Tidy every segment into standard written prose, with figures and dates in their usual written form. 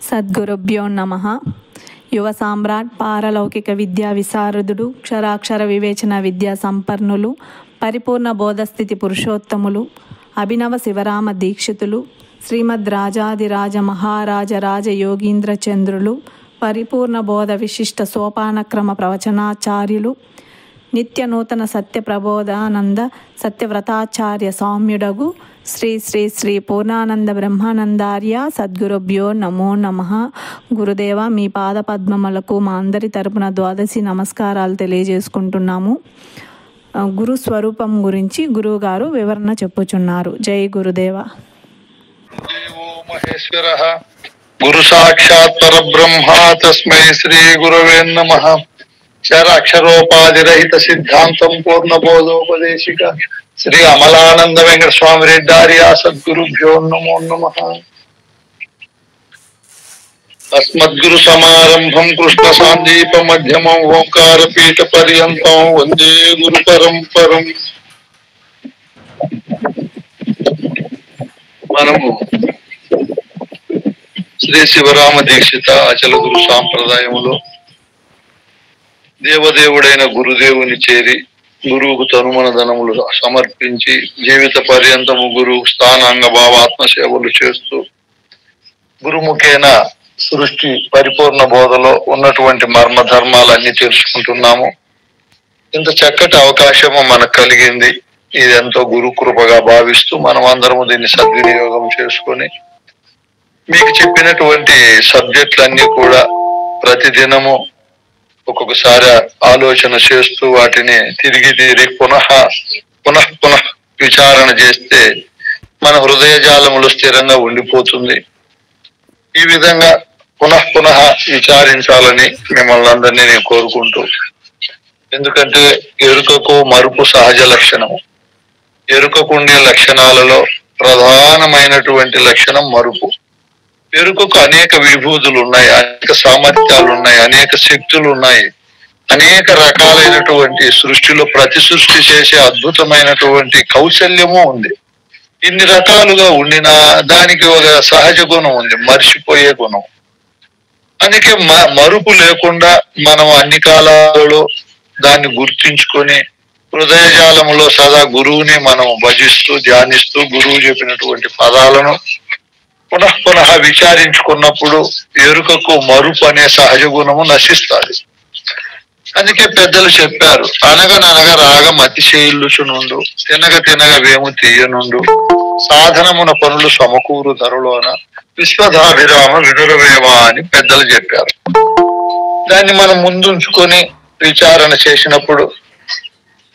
సద్గురుభ్యో నమః. యువ సామ్రాట్, పారలౌకిక విద్యా విశారదుడు, క్షరాక్షర వివేచన విద్యా సంపన్నులు, పరిపూర్ణ బోధస్థితి పురుషోత్తములు, అభినవ శివరామ దీక్షితులు, శ్రీమద్ రాజాదిరాజ మహారాజ రాజ యోగీంద్ర చంద్రులు, పరిపూర్ణ బోధ విశిష్ట సోపానక్రమ ప్రవచనాచార్యులు, నిత్య నూతన సత్య ప్రబోధానంద సత్యవ్రతాచార్య సౌమ్యుడగు శ్రీ శ్రీ శ్రీ పూర్ణానంద బ్రహ్మానందార్య సద్గురుభ్యో నమో నమః. గురుదేవ, మీ పాద పద్మములకు మా అందరి తరపున ద్వాదశి నమస్కారాలు తెలియజేసుకుంటున్నాము. గురు స్వరూపం గురించి గురువు గారు వివరణ చెప్పుచున్నారు. జై గురుదేవ. మహేశ్వరః గురు సాక్షాత్ పరబ్రహ్మ తస్మై శ్రీ గురవే నమః. అక్షరోపాధిరహిత సిద్ధాంతం పూర్ణబోధోపదేశిక శ్రీ అమలానంద వెంకట స్వామి రెడ్డార్య సద్గురుభ్యో నమో నమః. అస్మద్గురు సమారంభం కృష్ణ సాందీప మధ్యమం ఓంకార పీఠ పర్యంతం వందే గురు పరంపరం. మనము శ్రీ శివరామ దీక్షిత అచల గురు సాంప్రదాయములో దేవదేవుడైన గురుదేవుని చేరి గురువుకు తనుమన ధనములు సమర్పించి జీవిత పర్యంతము గురువు స్థానాంగ భావాత్మ సేవలు చేస్తూ గురుముఖేన సృష్టి పరిపూర్ణ బోధలో ఉన్నటువంటి మర్మ ధర్మాలన్నీ తెలుసుకుంటున్నాము. ఇంత చక్కటి అవకాశము మనకు కలిగింది. ఇది ఎంతో గురు కృపగా భావిస్తూ మనం అందరము దీన్ని సద్వినియోగం చేసుకొని మీకు చెప్పినటువంటి సబ్జెక్టులన్నీ కూడా ప్రతిదినము ఒక్కొక్కసారి ఆలోచన చేస్తూ వాటిని తిరిగి పునః విచారణ చేస్తే మన హృదయ జాలములు స్థిరంగా ఉండిపోతుంది. ఈ విధంగా పునః విచారించాలని మిమ్మల్ని అందరినీ నేను కోరుకుంటూ, ఎందుకంటే ఎరుకకు మరుపు సహజ లక్షణము. ఎరుకకుండే లక్షణాలలో ప్రధానమైనటువంటి లక్షణం మరుపు. ఎరుకకు అనేక విభూతులు ఉన్నాయి, అనేక సామర్థ్యాలు ఉన్నాయి, అనేక శక్తులు ఉన్నాయి, అనేక రకాలైనటువంటి సృష్టిలో ప్రతి సృష్టి చేసే అద్భుతమైనటువంటి కౌశల్యము ఉంది. ఇన్ని రకాలుగా ఉండినా దానికి ఒక సహజ గుణం ఉంది, మర్చిపోయే గుణం. అందుకే మరుపు లేకుండా మనం అన్ని కాలాలలో దాన్ని గుర్తించుకొని హృదయజాలములో సదా గురువుని మనం భజిస్తూ ధ్యానిస్తూ గురువు చెప్పినటువంటి పదాలను పునః విచారించుకున్నప్పుడు ఎరుకకు మరుపు అనే సహజ గుణము నశిస్తుంది. అందుకే పెద్దలు చెప్పారు, అనగననగ రాగం అతిశయిల్లుచునుండు, తినగ వేము తీయనుండు, సాధనమున పనులు సమకూరు ధరలోన విశ్వధాభిరామ వినురవేమ అని పెద్దలు చెప్పారు. దాన్ని మనం ముందుంచుకొని విచారణ చేసినప్పుడు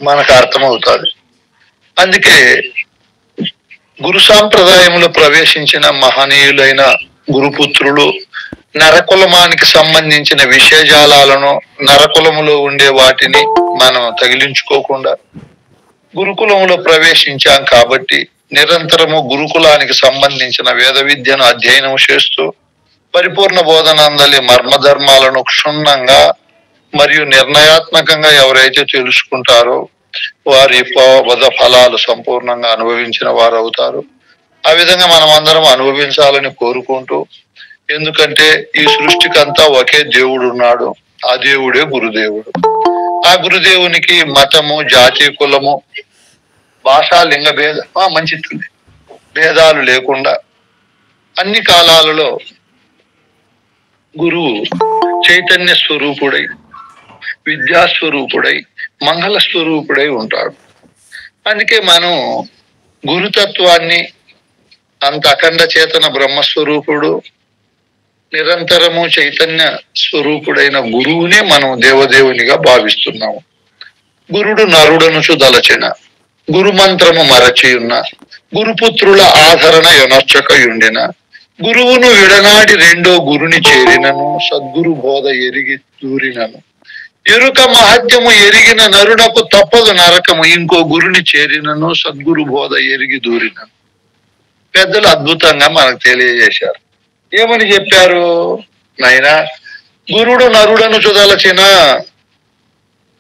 మనకు అర్థమవుతుంది. అందుకే గురు సాంప్రదాయంలో ప్రవేశించిన మహనీయులైన గురుపుత్రులు నరకులమానికి సంబంధించిన విషయజాలాలను, నరకులములో ఉండే వాటిని మనం తగిలించుకోకుండా గురుకులములో ప్రవేశించాం కాబట్టి నిరంతరము గురుకులానికి సంబంధించిన వేద విద్యను అధ్యయనం చేస్తూ పరిపూర్ణ బోధనందలి మర్మధర్మాలను క్షుణ్ణంగా మరియు నిర్ణయాత్మకంగా ఎవరైతే తెలుసుకుంటారో వారి పద ఫలాలు సంపూర్ణంగా అనుభవించిన వారు అవుతారు. ఆ విధంగా మనం అందరం అనుభవించాలని కోరుకుంటూ, ఎందుకంటే ఈ సృష్టికంతా ఒకే దేవుడు ఉన్నాడు, ఆ దేవుడే గురుదేవుడు. ఆ గురుదేవునికి మతము, జాతి, కులము, భాషా, లింగ భేదాలు లేకుండా అన్ని కాలాలలో గురువు చైతన్య స్వరూపుడై, విద్యాస్వరూపుడై, మంగళ స్వరూపుడై ఉంటాడు. అందుకే మనం గురుతత్వాన్ని, అంత అఖండ చేతన బ్రహ్మస్వరూపుడు, నిరంతరము చైతన్య స్వరూపుడైన గురువునే మనం దేవదేవునిగా భావిస్తున్నాము. గురుడు నరుడనుచు దలచిన, గురు మంత్రము మరచియున్న, గురుపుత్రుల ఆదరణ యొనర్చకయుండిన, గురువును విడనాడి రెండో గురుని చేరినను, సద్గురు బోధ ఎరిగి దూరినను, ఎరుక మహత్యము ఎరిగిన నరునకు తప్పదు నరకము, ఇంకో గురుని చేరినను, సద్గురు బోధ ఎరిగి దూరినను. పెద్దలు అద్భుతంగా మనకు తెలియజేశారు. ఏమని చెప్పారు? నాయనా, గురుడు నరుడను చుదలచిన,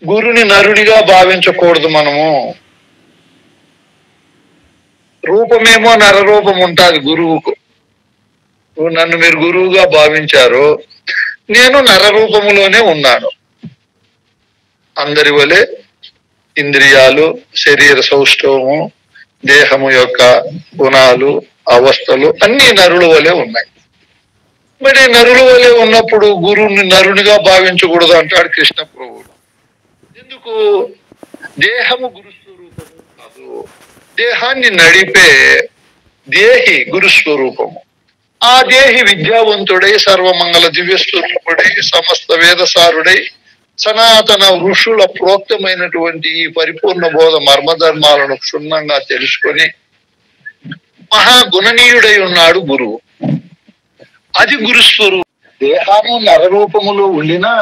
గురుని నరుడిగా భావించకూడదు. మనము రూపమేమో నరరూపం ఉంటుంది గురువుకు, నన్ను మీరు గురువుగా భావించారో నేను నరరూపములోనే ఉన్నాను. అందరి వలె ఇంద్రియాలు, శరీర సౌష్ఠవము, దేహము యొక్క గుణాలు, అవస్థలు అన్ని నరుల వలె ఉన్నాయి. మరి నరుల వలె ఉన్నప్పుడు గురువుని నరునిగా భావించకూడదు అంటాడు కృష్ణ ప్రభువు. ఎందుకు? దేహము గురుస్వరూపము కాదు, దేహాన్ని నడిపే దేహి గురుస్వరూపము. ఆ దేహి విద్యావంతుడై, సర్వమంగళ దివ్యస్వరూపుడై, సమస్త వేదసారుడై, సనాతన ఋషుల ప్రోక్తమైనటువంటి ఈ పరిపూర్ణ బోధ మర్మధర్మాలను క్షుణ్ణంగా తెలుసుకొని మహాగుణనీయుడై ఉన్నాడు గురువు. అది గురుస్వరూపం. దేహము నరరూపములో ఉండినా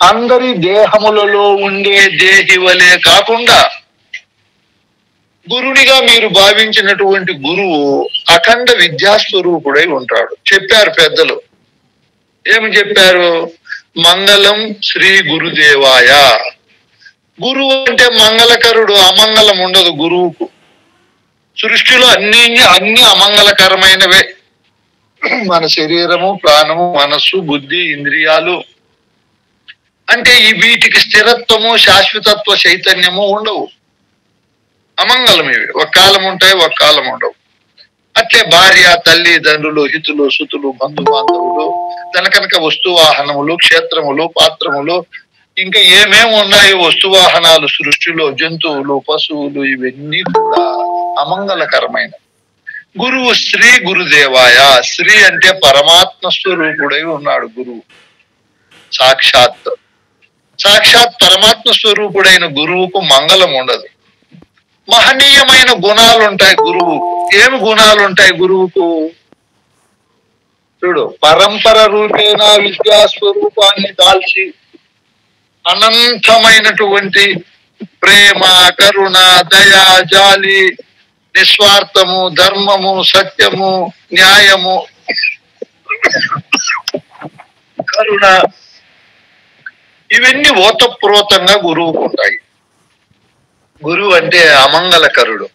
అందరి దేహములలో ఉండే దేహి వలె కాకుండా గురునిగా మీరు భావించినటువంటి గురువు అఖండ విద్యాస్వరూపుడై ఉంటాడు. చెప్పారు పెద్దలు. ఏమి చెప్పారు? మంగళం శ్రీ గురుదేవాయ. గురువు అంటే మంగళకరుడు, అమంగళం ఉండదు గురువుకు. సృష్టిలో అన్ని అమంగళకరమైనవే. మన శరీరము, ప్రాణము, మనస్సు, బుద్ధి, ఇంద్రియాలు అంటే వీటికి స్థిరత్వము, శాశ్వతత్వ చైతన్యము ఉండవు. అమంగళం ఇవి. ఒక కాలం ఉంటాయి, ఒక కాలం ఉండవు. అట్లే భార్య, తల్లి, తండ్రులు, హితులు, సుతులు, బంధు బాంధవులు, కనుక వస్తువాహనములు, క్షేత్రములు, పాత్రములు, ఇంకా ఏమేమి ఉన్నాయో వస్తువాహనాలు సృష్టిలో, జంతువులు, పశువులు, ఇవన్నీ కూడా అమంగళకరమైన. గురువు శ్రీ గురుదేవాయ. శ్రీ అంటే పరమాత్మ స్వరూపుడై ఉన్నాడు గురువు. సాక్షాత్ పరమాత్మ స్వరూపుడైన గురువుకు మంగళం ఉండదు. మహనీయమైన గుణాలు ఉంటాయి గురువుకు. ఏమి గుణాలు ఉంటాయి గురువుకు? చూడు, పరంపర రూపేణ విద్యా స్వరూపాన్ని దాల్చి అనంతమైనటువంటి ప్రేమ, కరుణ, దయ, జాలి, నిస్వార్థము, ధర్మము, సత్యము, న్యాయము, కరుణ, ఇవన్నీ ఓతప్రోతంగా గురువుకు ఉంటాయి. గురువు అంటే అమంగళకరుడు.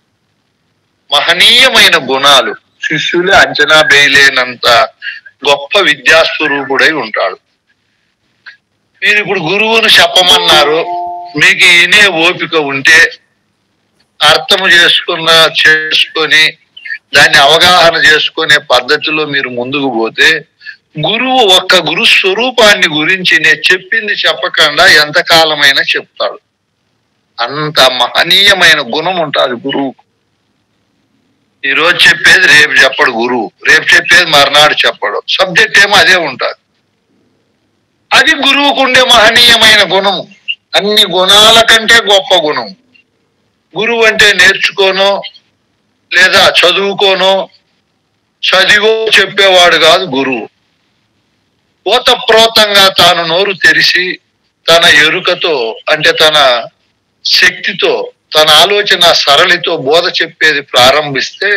మహనీయమైన గుణాలు, శిష్యులే అంచనా వేయలేనంత గొప్ప విద్యాస్వరూపుడై ఉంటాడు. మీరు ఇప్పుడు గురువును చెప్పమన్నారు, మీకు ఈయనే ఓపిక ఉంటే అర్థము చేసుకొని దాన్ని అవగాహన చేసుకునే పద్ధతిలో మీరు ముందుకు పోతే గురువు ఒక్క గురు స్వరూపాన్ని గురించి నేను చెప్పింది చెప్పకుండా ఎంతకాలమైనా చెప్తాడు. అంత మహనీయమైన గుణం ఉంటుంది గురువుకు. ఈ రోజు చెప్పేది రేపు చెప్పడు గురువు, రేపు చెప్పేది మర్నాడు చెప్పడు. సబ్జెక్ట్ ఏమో అదే ఉంటుంది. అది గురువుకు ఉండే మహనీయమైన గుణము. అన్ని గుణాల కంటే గొప్ప గుణం. గురువు అంటే నేర్చుకోనో లేదా చదువుకోనో చదివో చెప్పేవాడు కాదు గురువు. ఓతప్రోతంగా తాను నోరు తెరిచి తన ఎరుకతో అంటే తన శక్తితో తన ఆలోచన సరళితో బోధ చెప్పేది ప్రారంభిస్తే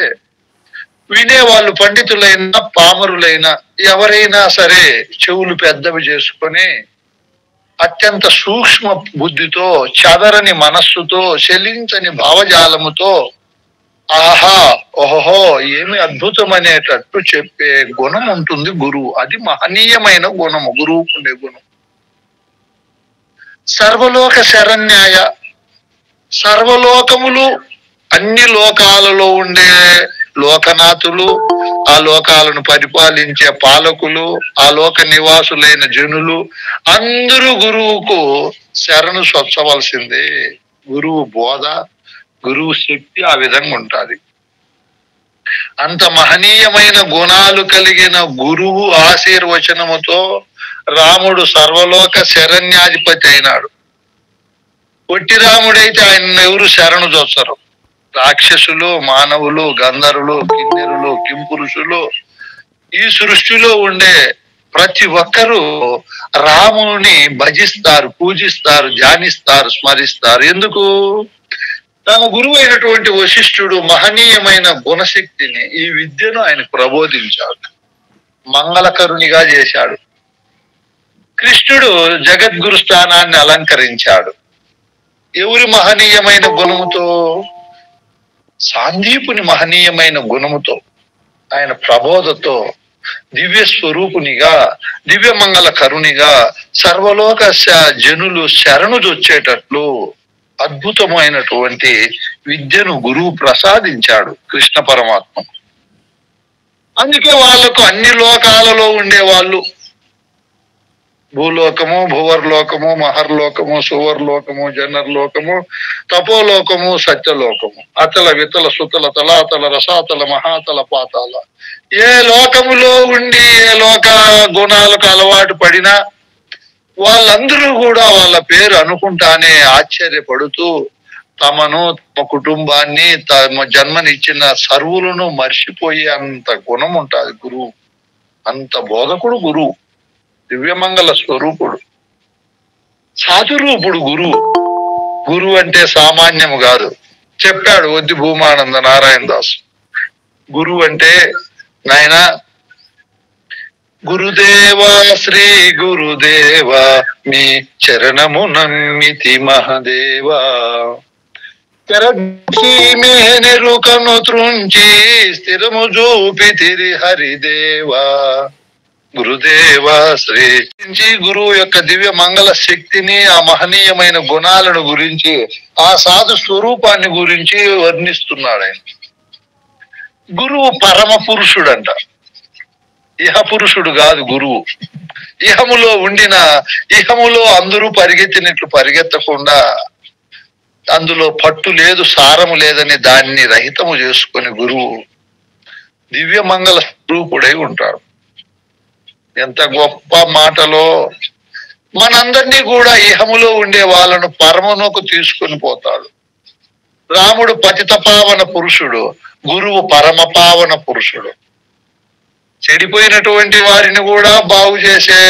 వినేవాళ్ళు పండితులైనా పామరులైనా ఎవరైనా సరే చెవులు పెద్దవి చేసుకొని అత్యంత సూక్ష్మ బుద్ధితో, చదరని మనస్సుతో, చెలించని భావజాలముతో ఆహా ఓహో ఏమి అద్భుతం అనేటట్టు చెప్పే గుణం ఉంటుంది గురువు. అది మహనీయమైన గుణము, గురువుకు ఉండే గుణం. సర్వలోక శరణ్యాయ. సర్వలోకములు, అన్ని లోకాలలో ఉండే లోకనాథులు, ఆ లోకాలను పరిపాలించే పాలకులు, ఆ లోక నివాసులైన జనులు అందరూ గురువుకు శరణు సొచ్చవలసిందే. గురువు బోధ, గురువు శక్తి ఆ విధంగా ఉంటుంది. అంత మహనీయమైన గుణాలు కలిగిన గురువు ఆశీర్వచనముతో రాముడు సర్వలోక శరణ్యాధిపతి అయినాడు. పొట్టి రాముడైతే ఆయన ఎవరు శరణు చూస్తారు? రాక్షసులు, మానవులు, గంధర్వులు, కిన్నెరులు, కింపురుషులు, ఈ సృష్టిలో ఉండే ప్రతి ఒక్కరూ రాముని భజిస్తారు, పూజిస్తారు, ధ్యానిస్తారు, స్మరిస్తారు. ఎందుకు? తన గురువు అయినటువంటి వశిష్ఠుడు మహనీయమైన గుణశక్తిని, ఈ విద్యను ఆయన ప్రబోధించాడు, మంగళకరునిగా చేశాడు. కృష్ణుడు జగద్గురు స్థానాన్ని అలంకరించాడు. ఎవరి మహనీయమైన గుణముతో? సాందీపుని మహనీయమైన గుణముతో, ఆయన ప్రబోధతో, దివ్య స్వరూపునిగా, దివ్య మంగళ కరునిగా సర్వలోక జనులు శరణుజొచ్చేటట్లు అద్భుతమైనటువంటి విద్యను గురువు ప్రసాదించాడు కృష్ణ పరమాత్మ. అందుకే వాళ్లకు అన్ని లోకాలలో ఉండేవాళ్ళు, భూలోకము, భువర్లోకము, మహర్లోకము, సువర్లోకము, జనర్లోకము, తపోలోకము, సత్యలోకము, అతల వితల సుతల తలాతల రసాతల మహాతల పాతాల, ఏ లోకములో ఉండి ఏ లోక గుణాలకు అలవాటు పడినా వాళ్ళందరూ కూడా వాళ్ళ పేరు అనుకుంటానే ఆశ్చర్యపడుతూ తమను, తమ కుటుంబాన్ని, తమ జన్మనిచ్చిన సర్వులను మర్చిపోయే అంత గుణం ఉంటుంది గురువు. అంత బోధకుడు గురువు, దివ్యమంగళ స్వరూపుడు, సాధురూపుడు గురువు. గురువు అంటే సామాన్యము కాదు. చెప్పాడు వద్ది భూమానంద నారాయణ దాస్, గురువు అంటే నాయన గురుదేవా శ్రీ గురుదేవా మీ చరణము నమ్మితి మహదేవా, మేనెరుకను త్రుంచి స్థిరము చూపితిరి హరిదేవా. గురుదేవా శ్రీ గురువు యొక్క దివ్య మంగళ శక్తిని, ఆ మహనీయమైన గుణాలను గురించి, ఆ సాధు స్వరూపాన్ని గురించి వర్ణిస్తున్నాడు ఆయన. గురువు పరమ పురుషుడంట, ఇహ పురుషుడు కాదు గురువు. ఇహములో ఉండిన, ఇహములో అందరూ పరిగెత్తినట్లు పరిగెత్తకుండా, అందులో పట్టు లేదు, సారము లేదని దాన్ని రహితము చేసుకుని గురువు దివ్య మంగళ స్వరూపుడై ఉంటాడు. ఎంత గొప్ప మాటలో! మనందరినీ కూడా ఇహములో ఉండే వాళ్ళను పరమునకు తీసుకుని పోతాడు. రాముడు పతిత పావన పురుషుడు, గురువు పరమ పావన పురుషుడు. చెడిపోయినటువంటి వారిని కూడా బాగు చేసే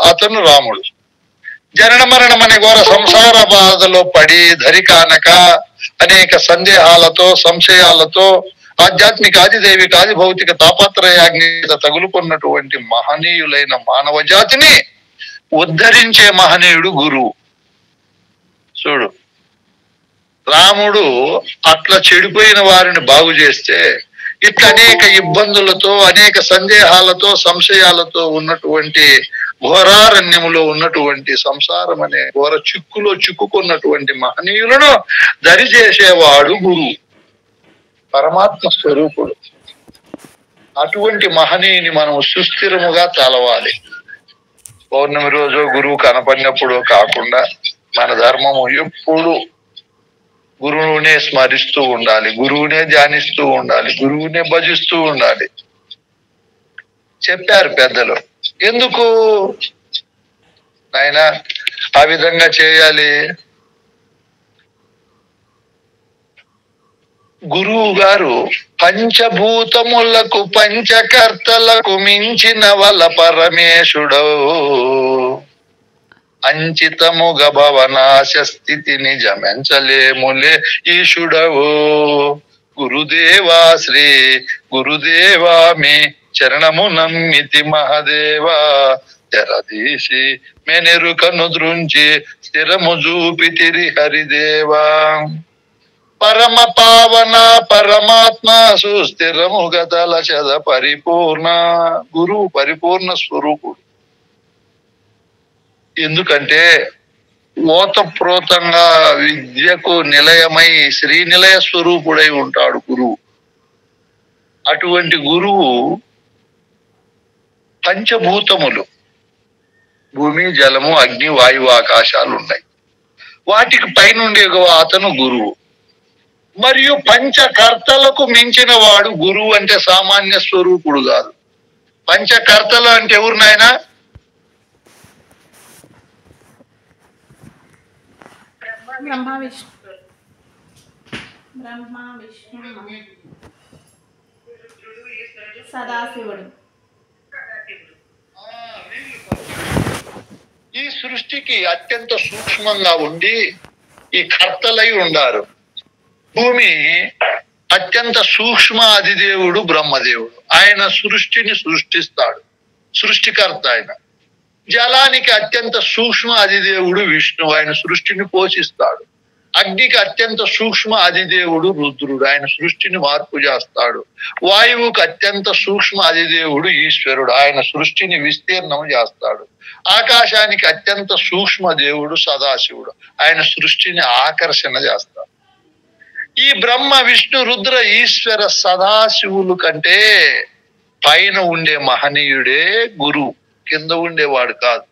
అతను రాముడు. జనన మరణం అనే ఘోర సంసార బాధలో పడి ధరికానక అనేక సందేహాలతో, సంశయాలతో, ఆధ్యాత్మిక, ఆదిదైవిక, ఆది భౌతిక తాపత్రయాగ్ని తగులుకున్నటువంటి మహనీయులైన మానవ జాతిని ఉద్ధరించే మహనీయుడు గురువు. చూడు, రాముడు అట్లా చెడిపోయిన వారిని బాగు చేస్తే, ఇట్లా అనేక ఇబ్బందులతో, అనేక సందేహాలతో, సంశయాలతో ఉన్నటువంటి ఘోరారణ్యములో ఉన్నటువంటి సంసారం అనే ఘోర చిక్కులో చిక్కుకున్నటువంటి మహనీయులను దరిచేసేవాడు గురువు, పరమాత్మ స్వరూపుడు. అటువంటి మహనీయుని మనం సుస్థిరముగా తలవాలి. పౌర్ణమి రోజు గురువు కనపడినప్పుడు కాకుండా మన ధర్మము ఎప్పుడు గురువునే స్మరిస్తూ ఉండాలి, గురువునే ధ్యానిస్తూ ఉండాలి, గురువునే భజిస్తూ ఉండాలి. చెప్పారు పెద్దలు. ఎందుకు నాయన ఆ విధంగా చేయాలి? గురువు గారు పంచభూతములకు, పంచకర్తలకు మించిన వల పరమేశుడవు, అంచితముగ భవనాశ స్థితి నిజమెంచలేములే ఈశుడవు. గురుదేవా శ్రీ గురుదేవా మీ చరణము నమ్మితి మహదేవా, తెరదీసి మెనెరుకను ద్రుంచి స్థిరము చూపితిరి హరిదేవా. పరమ పావన పరమాత్మ సుస్థిరము గతల చద పరిపూర్ణ. గురువు పరిపూర్ణ స్వరూపుడు. ఎందుకంటే ఓతప్రోతంగా విద్యకు నిలయమై శ్రీనిలయ స్వరూపుడై ఉంటాడు గురువు. అటువంటి గురువు పంచభూతములు, భూమి, జలము, అగ్ని, వాయువు, ఆకాశాలు ఉన్నాయి. వాటికి పైనుండే అతను గురువు. మరియు పంచకర్తలకు మించిన వాడు గురువు. అంటే సామాన్య స్వరూపుడు కాదు. పంచకర్తలు అంటే ఎవరు నాయన? బ్రహ్మ విష్ణు సదాశివుడు. ఈ సృష్టికి అత్యంత సూక్ష్మంగా ఉండి ఈ కర్తలై ఉండారు. భూమి అత్యంత సూక్ష్మ అధిదేవుడు బ్రహ్మదేవుడు. ఆయన సృష్టిని సృష్టిస్తాడు, సృష్టికర్త ఆయన. జలానికి అత్యంత సూక్ష్మ అధిదేవుడు విష్ణువు, ఆయన సృష్టిని పోషిస్తాడు. అగ్నికి అత్యంత సూక్ష్మ అధిదేవుడు రుద్రుడు, ఆయన సృష్టిని మార్పు చేస్తాడు. వాయువుకు అత్యంత సూక్ష్మ అధిదేవుడు ఈశ్వరుడు, ఆయన సృష్టిని విస్తీర్ణం చేస్తాడు. ఆకాశానికి అత్యంత సూక్ష్మ దేవుడు సదాశివుడు, ఆయన సృష్టిని ఆకర్షణ చేస్తాడు. ఈ బ్రహ్మ విష్ణు రుద్ర ఈశ్వర సదాశివులు కంటే పైన ఉండే మహనీయుడే గురువు, కింద ఉండేవాడు కాదు.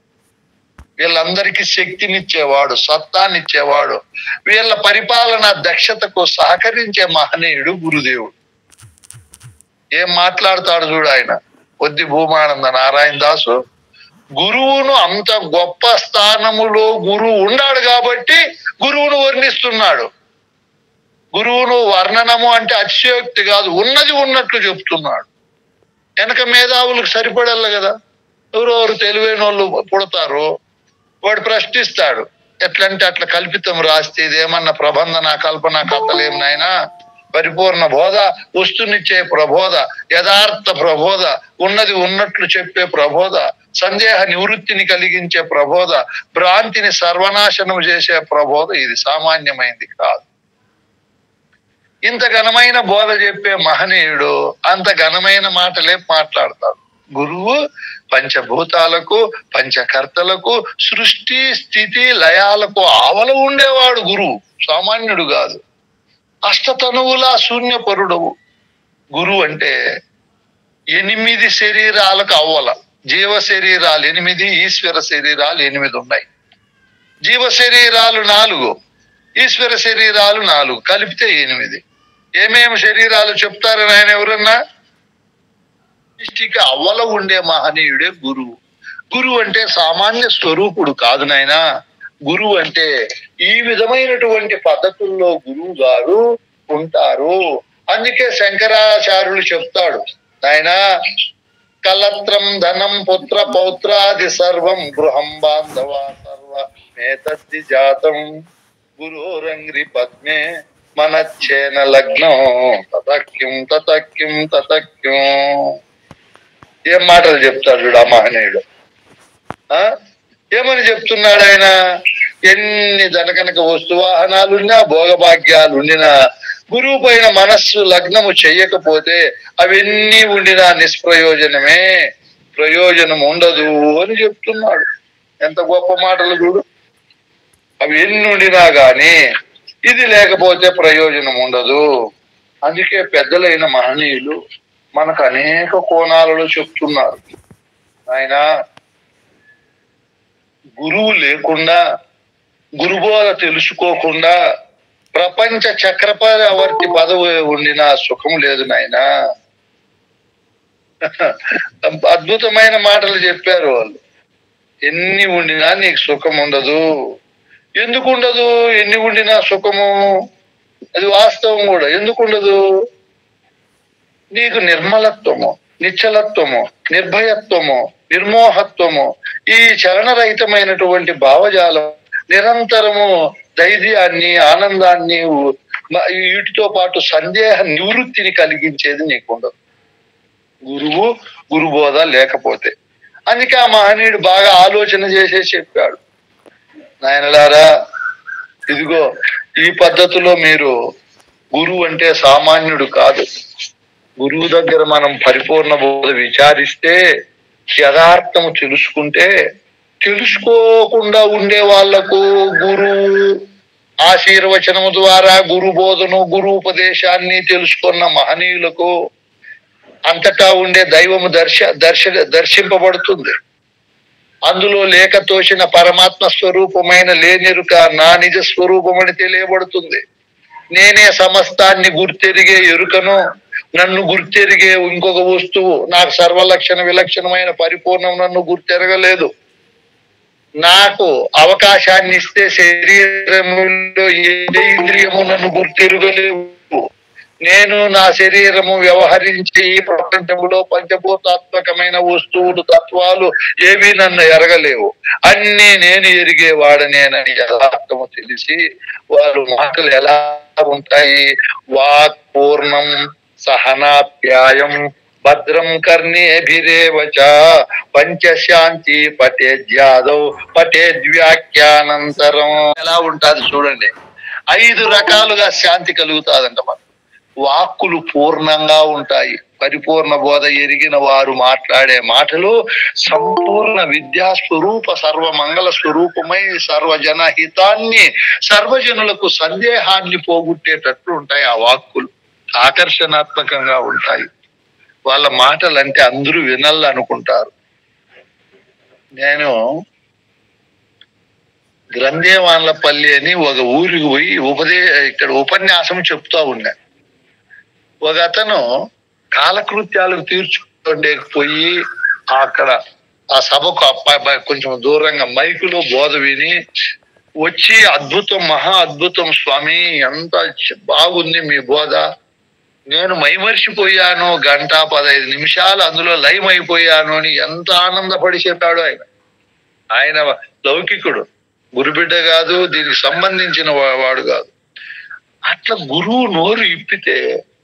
వీళ్ళందరికీ శక్తినిచ్చేవాడు, సత్తానిచ్చేవాడు, వీళ్ళ పరిపాలన దక్షతకు సహకరించే మహనీయుడు గురుదేవుడు. ఏం మాట్లాడతాడు చూడు ఆయన, కొద్ది భూమానంద నారాయణ దాసు. గురువును అంత గొప్ప స్థానములో గురువు ఉన్నాడు కాబట్టి గురువును వర్ణిస్తున్నాడు. గురువును వర్ణనము అంటే అతిశయోక్తి కాదు, ఉన్నది ఉన్నట్లు చెప్తున్నాడు. వెనక మేధావులకు సరిపడాలి కదా, ఎవరెవరు తెలివైన వాళ్ళు పుడతారు, వాడు ప్రశ్నిస్తాడు. ఎట్లంటే అట్లా కల్పితం రాస్తే ఇదేమన్నా ప్రబంధన కల్పన కథలేం నాయనా, పరిపూర్ణ బోధ, వస్తునిచ్చే ప్రబోధ, యథార్థ ప్రబోధ, ఉన్నది ఉన్నట్లు చెప్పే ప్రబోధ, సందేహ నివృత్తిని కలిగించే ప్రబోధ, భ్రాంతిని సర్వనాశనం చేసే ప్రబోధ. ఇది సామాన్యమైంది కాదు. ఇంత ఘనమైన బోధ చెప్పే మహనీయుడు అంత ఘనమైన మాటలే మాట్లాడతాడు. గురువు పంచభూతాలకు పంచకర్తలకు సృష్టి స్థితి లయాలకు ఆవల ఉండేవాడు గురువు, సామాన్యుడు కాదు. అష్టతనువుల శూన్యపరుడవు. గురువు అంటే 8 శరీరాలకు అవ్వల, జీవ శరీరాలు 8, ఈశ్వర శరీరాలు 8 ఉన్నాయి. జీవ శరీరాలు 4, ఈశ్వర శరీరాలు 4, కలిపితే 8. ఏమేమి శరీరాలు చెప్తారు ఆయన ఎవరన్నా? సృష్టికి అవ్వల ఉండే మహనీయుడే గురువు. గురువు అంటే సామాన్య స్వరూపుడు కాదు నాయనా. గురువు అంటే ఈ విధమైనటువంటి పద్ధతుల్లో గురువు గారు ఉంటారు. అందుకే శంకరాచార్యులు చెప్తాడు, నాయనా కలత్రం ధనం పుత్ర పౌత్రాది సర్వం గృహం బాంధవ సర్వ మేతద్ది జాతం గురోరంగ్రి పద్మే మనచ్చేన లగ్నం తతక్యం తతక్యం తతక్యం. ఏం మాటలు చెప్తాడు చూడు ఆ మహనీయుడు. ఏమని చెప్తున్నాడు ఆయన? ఎన్ని ధనకనక వస్తువాహనాలున్నా భోగభాగ్యాలు ఉండినా గురువు పైన మనస్సు లగ్నము చెయ్యకపోతే అవన్నీ ఉండినా నిష్ప్రయోజనమే, ప్రయోజనం ఉండదు అని చెప్తున్నాడు. ఎంత గొప్ప మాటలు చూడు. అవి ఎన్ని ఉండినా గాని ఇది లేకపోతే ప్రయోజనం ఉండదు. అందుకే పెద్దలైన మహనీయులు మనకు అనేక కోణాలలో చెప్తున్నారు. ఆయన గురువు లేకుండా, గురుబోధ తెలుసుకోకుండా ప్రపంచ చక్రవర్తి పదవి ఉండిన సుఖం లేదు నాయనా. అద్భుతమైన మాటలు చెప్పారు వాళ్ళు. ఎన్ని ఉండినా నీకు సుఖం ఉండదు. ఎందుకు ఉండదు? ఎన్ని ఉండినా సుఖము, అది వాస్తవం కూడా. ఎందుకు ఉండదు? నీకు నిర్మలత్వము, నిశ్చలత్వము, నిర్భయత్వము, నిర్మోహత్వము, ఈ చలనరహితమైనటువంటి భావజాలం నిరంతరము ధైర్యాన్ని, ఆనందాన్ని, వీటితో పాటు సందేహ నివృత్తిని కలిగించేది నీకుండదు గురువు గురుబోధ లేకపోతే. అందుకే ఆ మహనీయుడు బాగా ఆలోచన చేసే చెప్పాడు, నాయనలారా ఇదిగో ఈ పద్ధతిలో మీరు, గురువు అంటే సామాన్యుడు కాదు. గురువు దగ్గర మనం పరిపూర్ణ బోధ విచారిస్తే, యథార్థము తెలుసుకుంటే, తెలుసుకోకుండా ఉండే వాళ్లకు గురువు ఆశీర్వచనము ద్వారా గురు బోధను, గురు ఉపదేశాన్ని తెలుసుకున్న మహనీయులకు అంతటా ఉండే దైవము దర్శింపబడుతుంది. అందులో లేక తోచిన పరమాత్మ స్వరూపమైన లేనిరుక నా నిజ స్వరూపమని తెలియబడుతుంది. నేనే సమస్తాన్ని గుర్తెరిగే ఎరుకను, నన్ను గుర్తెరిగే ఇంకొక వస్తువు, నాకు సర్వలక్షణ విలక్షణమైన పరిపూర్ణం నన్ను గుర్తెరగలేదు. నాకు అవకాశాన్ని ఇస్తే శరీరంలో ఏ ఇంద్రియము నన్ను గుర్తెరగలేవు. నేను నా శరీరము వ్యవహరించే ఈ ప్రపంచంలో పంచభూతాత్మకమైన వస్తువులు, తత్వాలు ఏవి నన్ను ఎరగలేవు. అన్ని నేను ఎరిగేవాడనేనని యథార్థము తెలిసి వారు మాటలు ఎలా ఉంటాయి? వాక్ పూర్ణం సహనాప్యాయం భద్రం కర్ణేభిరేవచ పంచశాంతి పటేద్యాదౌ పటేద్వ్యాఖ్యానంతరం. ఎలా ఉంటుంది చూడండి. 5 రకాలుగా శాంతి కలుగుతాదంట. మనకు వాక్కులు పూర్ణంగా ఉంటాయి. పరిపూర్ణ బోధ ఎరిగిన వారు మాట్లాడే మాటలు సంపూర్ణ విద్యా స్వరూప సర్వమంగళ స్వరూపమై సర్వజన హితాన్ని, సర్వజనులకు సందేహాన్ని పోగొట్టేటట్లు ఉంటాయి. ఆ వాక్కులు ఆకర్షణాత్మకంగా ఉంటాయి. వాళ్ళ మాటలంటే అందరూ వినాలనుకుంటారు. నేను గ్రంథేవాన్లపల్లి అని ఒక ఊరికి పోయి ఇక్కడ ఉపన్యాసం చెప్తా ఉన్నా. ఒక అతను కాలకృత్యాలకు తీర్చుకోలేకపోయి అక్కడ ఆ సభకు కొంచెం దూరంగా మైకులో బోధ విని వచ్చి, అద్భుతం, మహా అద్భుతం స్వామి, ఎంత బాగుంది మీ బోధ, నేను మైమర్చిపోయాను, 1:15 అందులో లైవ్ అయిపోయాను అని ఎంత ఆనందపడి చెప్పాడు ఆయన. ఆయన లౌకికుడు, గురుబిడ్డ కాదు, దీనికి సంబంధించిన వాడు కాదు. అట్లా గురువు నోరు ఇప్పితే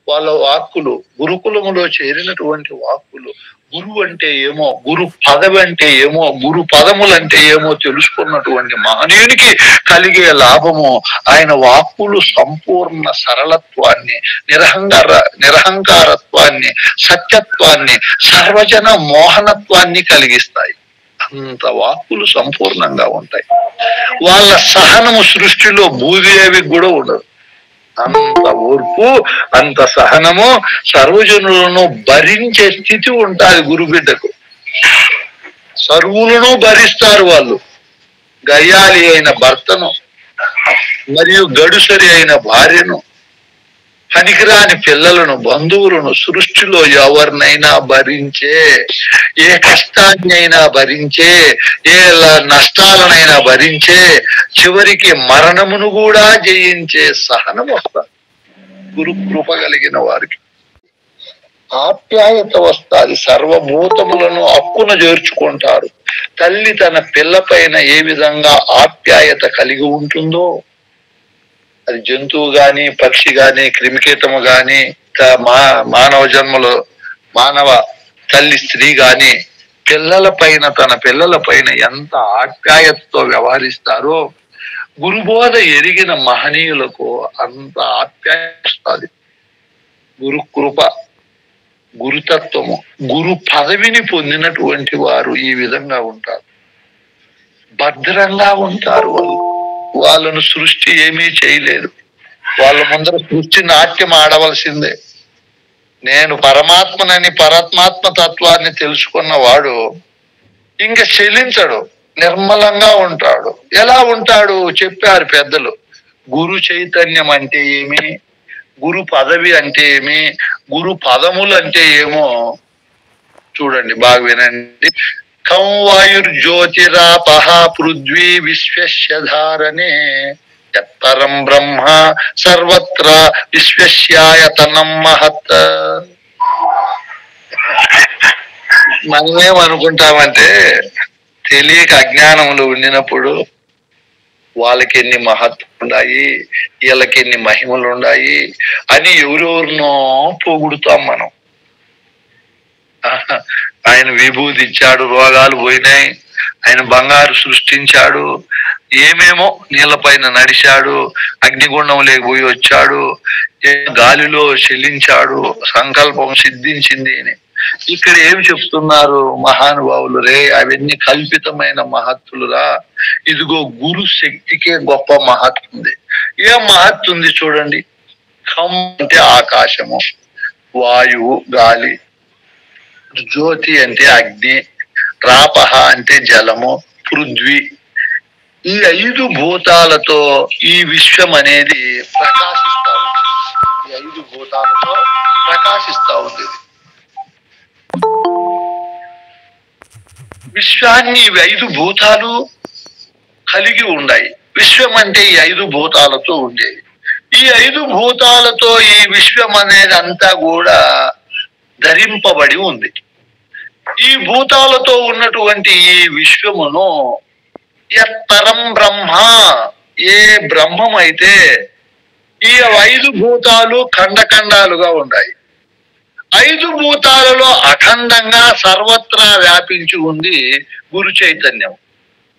వాళ్ళ వాక్కులు, గురుకులములో చేరినటువంటి వాక్కులు, గురువు అంటే ఏమో, గురు పదవి అంటే ఏమో, గురు పదములంటే ఏమో తెలుసుకున్నటువంటి మహనీయునికి కలిగే లాభము ఆయన వాక్కులు సంపూర్ణ సరళత్వాన్ని, నిరహంకారత్వాన్ని, సత్యత్వాన్ని, సర్వజన మోహనత్వాన్ని కలిగిస్తాయి. అంత వాక్కులు సంపూర్ణంగా ఉంటాయి. వాళ్ళ సహనము సృష్టిలో భూదేవి కూడా ఉండదు. అంత ఓర్పు, అంత సహనము, సర్వజనులను భరించే స్థితి ఉంటుంది గురుబిడ్డకు. సర్వులను భరిస్తారు వాళ్ళు. గయ్యాలి అయిన భర్తను మరియు గడుసరి అయిన భార్యను, పనికిరాని పిల్లలను, బంధువులను, సృష్టిలో ఎవరినైనా భరించే, ఏ కష్టాన్ని అయినా భరించే, ఏ నష్టాలనైనా భరించే, చివరికి మరణమును కూడా జయించే సహనం వస్తుంది గురు కృప కలిగిన వారికి. ఆప్యాయత వస్తుంది. సర్వభూతములను హక్కున చేర్చుకుంటారు. తల్లి తన పిల్ల పైన ఏ విధంగా ఆప్యాయత కలిగి ఉంటుందో, అది జంతువు గాని, పక్షి గాని, క్రిమికీటము గాని, మానవ జన్మలో మానవ తల్లి స్త్రీ గాని తన పిల్లల పైన ఎంత ఆప్యాయతతో వ్యవహరిస్తారో, గురుబోధ ఎరిగిన మహనీయులకు అంత ఆప్యాయత. గురు కృప, గురుతత్వము, గురు పదవిని పొందినటువంటి వారు ఈ విధంగా ఉంటారు. భద్రంగా ఉంటారు. వాళ్ళను సృష్టి ఏమీ చేయలేదు. వాళ్ళ ముందర సృష్టి నాట్యం ఆడవలసిందే. నేను పరమాత్మనని, పరమాత్మ తత్వాన్ని తెలుసుకున్న వాడు ఇంకా చెల్లించడు, నిర్మలంగా ఉంటాడు. ఎలా ఉంటాడు చెప్పారు పెద్దలు. గురు చైతన్యం అంటే ఏమి, గురు పదవి అంటే ఏమి, గురు పదములు అంటే ఏమో చూడండి, బాగా వినండి. కం వాయుర్జ్యోతిరాపహ పృథ్వీ విశ్వస్య ధారణే యత్తరం బ్రహ్మ సర్వత్ర విశ్వస్యాయతనం మహత్. మనమేమనుకుంటామంటే, తెలియక అజ్ఞానములు ఉండినప్పుడు వాళ్ళకి ఎన్ని మహత్తులు ఉన్నాయి, వీళ్ళకి ఎన్ని మహిమలు ఉన్నాయి అని ఎవరెవరినో పొగుడుతాం మనం. ఆయన విభూతి ఇచ్చాడు, రోగాలు పోయినాయి. ఆయన బంగారు సృష్టించాడు, ఏమేమో నీళ్ళపైన నడిచాడు, అగ్నిగుండం లేకపోయి వచ్చాడు, గాలిలో చెల్లించాడు, సంకల్పం సిద్ధించింది అని. ఇక్కడ ఏమి చెప్తున్నారు మహానుభావులు? రే, అవన్నీ కల్పితమైన మహత్తులురా. ఇదిగో గురు శక్తికే గొప్ప మహత్తు ఉంది. ఏం మహత్తు ఉంది చూడండి. ఖం అంటే ఆకాశము, వాయువు గాలి, జ్యోతి అంటే అగ్ని, రాపహ అంటే జలము, పృథ్వీ, ఈ 5 భూతాలతో ఈ విశ్వం అనేది ప్రకాశిస్తా ఉంది. ఈ 5 భూతాలతో ప్రకాశిస్తా ఉంది. విశ్వాన్ని 5 భూతాలు కలిగి ఉన్నాయి. విశ్వం అంటే ఈ 5 భూతాలతో ఉండేది. ఈ 5 భూతాలతో ఈ విశ్వం అనేది అంతా కూడా ధరింపబడి ఉంది. ఈ భూతాలతో ఉన్నటువంటి ఈ విశ్వమును యత్తరం బ్రహ్మ, ఏ బ్రహ్మం అయితే ఈ 5 భూతాలు ఖండఖండాలుగా ఉన్నాయి. 5 భూతాలలో అఖండంగా సర్వత్రా వ్యాపించి ఉంది గురు చైతన్యం.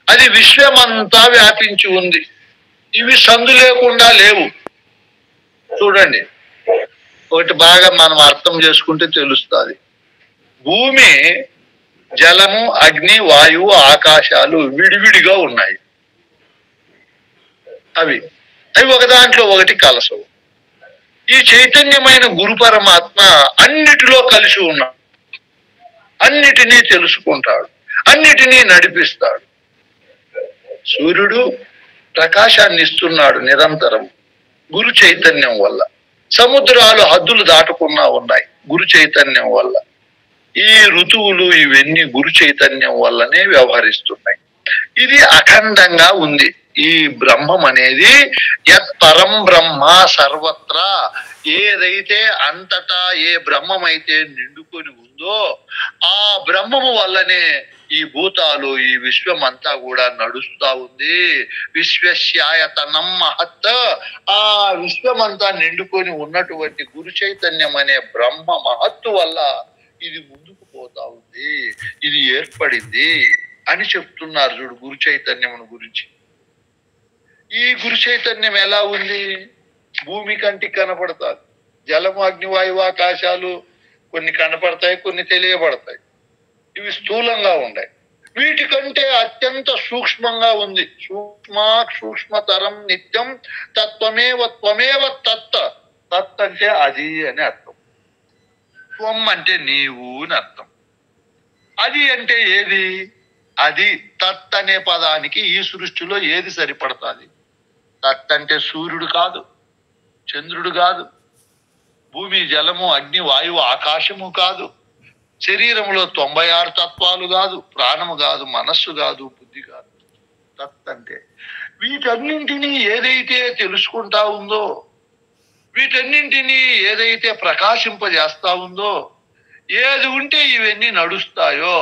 అది విశ్వమంతా వ్యాపించి ఉంది. ఇవి సందు లేకుండా లేవు. చూడండి, ఒకటి బాగా మనం అర్థం చేసుకుంటే తెలుస్తుంది. భూమి, జలము, అగ్ని, వాయువు, ఆకాశాలు విడివిడిగా ఉన్నాయి. అవి అవి ఒక దాంట్లో ఒకటి కలసవు. ఈ చైతన్యమైన గురు పరమాత్మ అన్నిటిలో కలిసి ఉన్నాడు. అన్నిటినీ తెలుసుకుంటాడు, అన్నిటినీ నడిపిస్తాడు. సూర్యుడు ప్రకాశాన్ని ఇస్తున్నాడు నిరంతరం గురు చైతన్యం వల్ల. సముద్రాలు హద్దులు దాటకుండా ఉన్నాయి గురు చైతన్యం వల్ల. ఈ ఋతువులు ఇవన్నీ గురు చైతన్యం వల్లనే వ్యవహరిస్తున్నాయి. ఇది అఖండంగా ఉంది. ఈ బ్రహ్మం అనేది యత్ పరం బ్రహ్మ సర్వత్రా, ఏదైతే అంతటా ఏ బ్రహ్మమైతే నిండుకొని ఉందో ఆ బ్రహ్మము వల్లనే ఈ భూతాలు, ఈ విశ్వం అంతా కూడా నడుస్తా ఉంది. విశ్వస్యాయతనం మహత్, ఆ విశ్వమంతా నిండుకొని ఉన్నటువంటి గురు చైతన్యం అనే బ్రహ్మ మహత్తు వల్ల ఇది ముందుకు పోతా ఉంది, ఇది ఏర్పడింది అని చెప్తున్నారు. చూడు గురు చైతన్యం గురించి. ఈ గురు చైతన్యం ఎలా ఉంది? భూమి కంటికి కనపడతాది. జలము, అగ్ని, వాయువు, ఆకాశాలు కొన్ని కనపడతాయి, కొన్ని తెలియబడతాయి. ఇవి స్థూలంగా ఉన్నాయి. వీటికంటే అత్యంత సూక్ష్మంగా ఉంది. సూక్ష్మతరం నిత్యం తత్వమేవ త్వమేవ తత్. తత్ అంటే అది అని అర్థం. త్వం అంటే నీవు అని అర్థం. అది అంటే ఏది? అది తత్ అనే పదానికి ఈ సృష్టిలో ఏది సరిపడతాది? తత్ అంటే సూర్యుడు కాదు, చంద్రుడు కాదు, భూమి, జలము, అగ్ని, వాయువు, ఆకాశము కాదు, శరీరంలో 96 తత్వాలు కాదు, ప్రాణము కాదు, మనస్సు కాదు, బుద్ధి కాదు. తత్ అంటే వీటన్నింటినీ ఏదైతే తెలుసుకుంటా ఉందో, వీటన్నింటినీ ఏదైతే ప్రకాశింపజేస్తా ఉందో, ఏది ఉంటే ఇవన్నీ నడుస్తాయో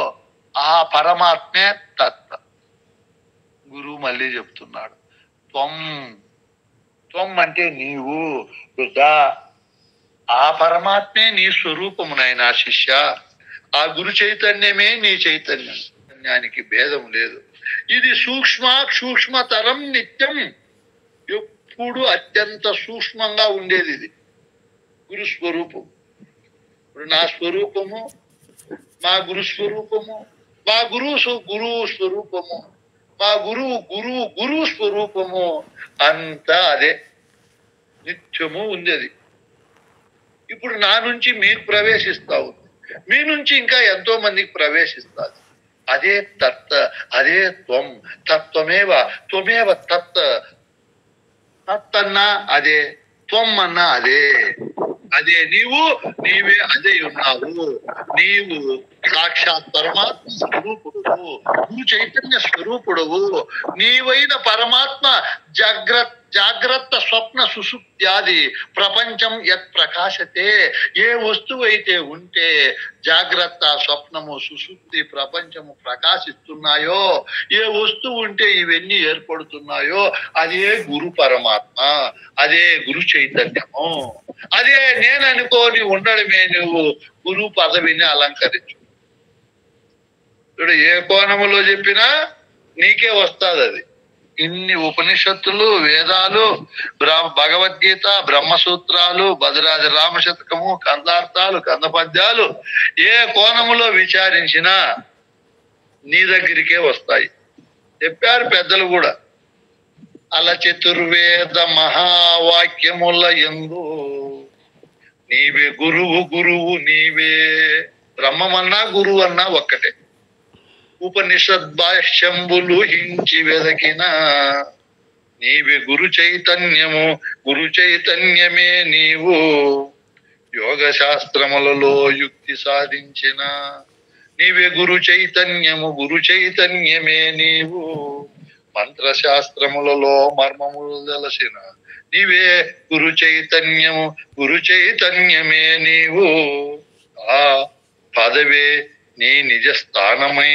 ఆ పరమాత్మే తత్. గురువు మళ్ళీ చెప్తున్నాడు, త్వం. త్వం అంటే నీవు బిడ్డ. ఆ పరమాత్మే నీ స్వరూపమునైనా శిష్య. ఆ గురు చైతన్యమే నీ చైతన్యం. చైతన్యానికి భేదం లేదు. ఇది సూక్ష్మతరం నిత్యం, ఎప్పుడు అత్యంత సూక్ష్మంగా ఉండేది ఇది గురు స్వరూపం. ఇప్పుడు నా స్వరూపము, మా గురు స్వరూపము, మా గురువు స్వరూపము, మా గురువు స్వరూపము అంతా అదే, నిత్యము ఉంది అది. ఇప్పుడు నా నుంచి మీకు ప్రవేశిస్తా ఉంది, మీ నుంచి ఇంకా ఎంతో మందికి ప్రవేశిస్తుంది. అదే తత్, అదే త్వం. త్వమేవ తత్. తత్ అన్నా అదే, త్వం అన్నా అదే. అదే నీవు, నీవే అదే ఉన్నావు. నీవు సాక్షాత్ పరమాత్మ స్వరూపుడువు, గురు చైతన్య స్వరూపుడువు. నీవైన పరమాత్మ జాగ్రత్త స్వప్న సుషుప్త్యాది ప్రపంచం యత్ ప్రకాశతే. ఏ వస్తువు అయితే ఉంటే జాగ్రత్త, స్వప్నము, సుషుప్తి, ప్రపంచము ప్రకాశిస్తున్నాయో, ఏ వస్తువు ఉంటే ఇవన్నీ ఏర్పడుతున్నాయో అదే గురు పరమాత్మ, అదే గురు చైతన్యము. అదే నేను అనుకోని ఉండడమే నువ్వు గురు పదవిని అలంకరించు. ఇప్పుడు ఏ కోణములో చెప్పినా నీకే వస్తుంది అది. ఇన్ని ఉపనిషత్తులు, వేదాలు, భగవద్గీత, బ్రహ్మసూత్రాలు, భద్రాజ రామశతకము, కందార్థాలు, కందపద్యాలు ఏ కోణములో విచారించినా నీ దగ్గరికే వస్తాయి. చెప్పారు పెద్దలు కూడా. అల చతుర్వేద మహావాక్యముల యందు నీవే గురువు నీవే. బ్రహ్మమన్నా గురువు అన్నా ఒక్కటే. ఉపనిషద్ భాష్యంబులు హించి వెదకిన నీవే గురు చైతన్యమే నీవు. యోగ శాస్త్రములలో యుక్తి సాధించిన నీవే గురు చైతన్యమే నీవు. మంత్రశాస్త్రములలో మర్మములు తెలసిన నీవే గురు చైతన్యమే నీవు. ఆ పదవే నీ నిజ స్థానమై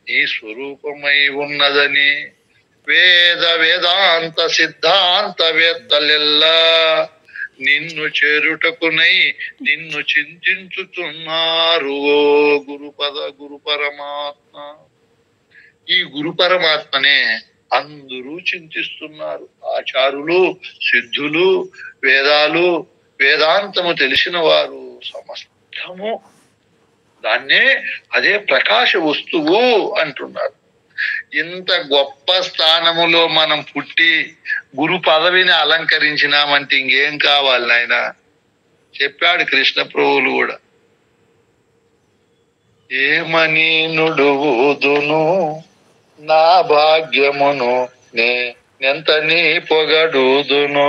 నీ స్వరూపమై ఉన్నదని వేదాంత సిద్ధాంత వేత్తలెల్లా నిన్ను చేరుటకునై నిన్ను చింతించుతున్నారు. గురు పరమాత్మ. ఈ గురు పరమాత్మనే అందరూ చింతిస్తున్నారు. ఆచారులు, సిద్ధులు, వేదాలు, వేదాంతము తెలిసిన వారు సమస్తము దాన్నే అదే ప్రకాశ వస్తువు అంటున్నారు. ఇంత గొప్ప స్థానములో మనం పుట్టి గురు పదవిని అలంకరించినామంటే ఇంకేం కావాలి నాయన? చెప్పాడు కృష్ణ ప్రభువులు కూడా. ఏమని నుడువుదును నా భాగ్యమును నేనెంతని పొగడుదును,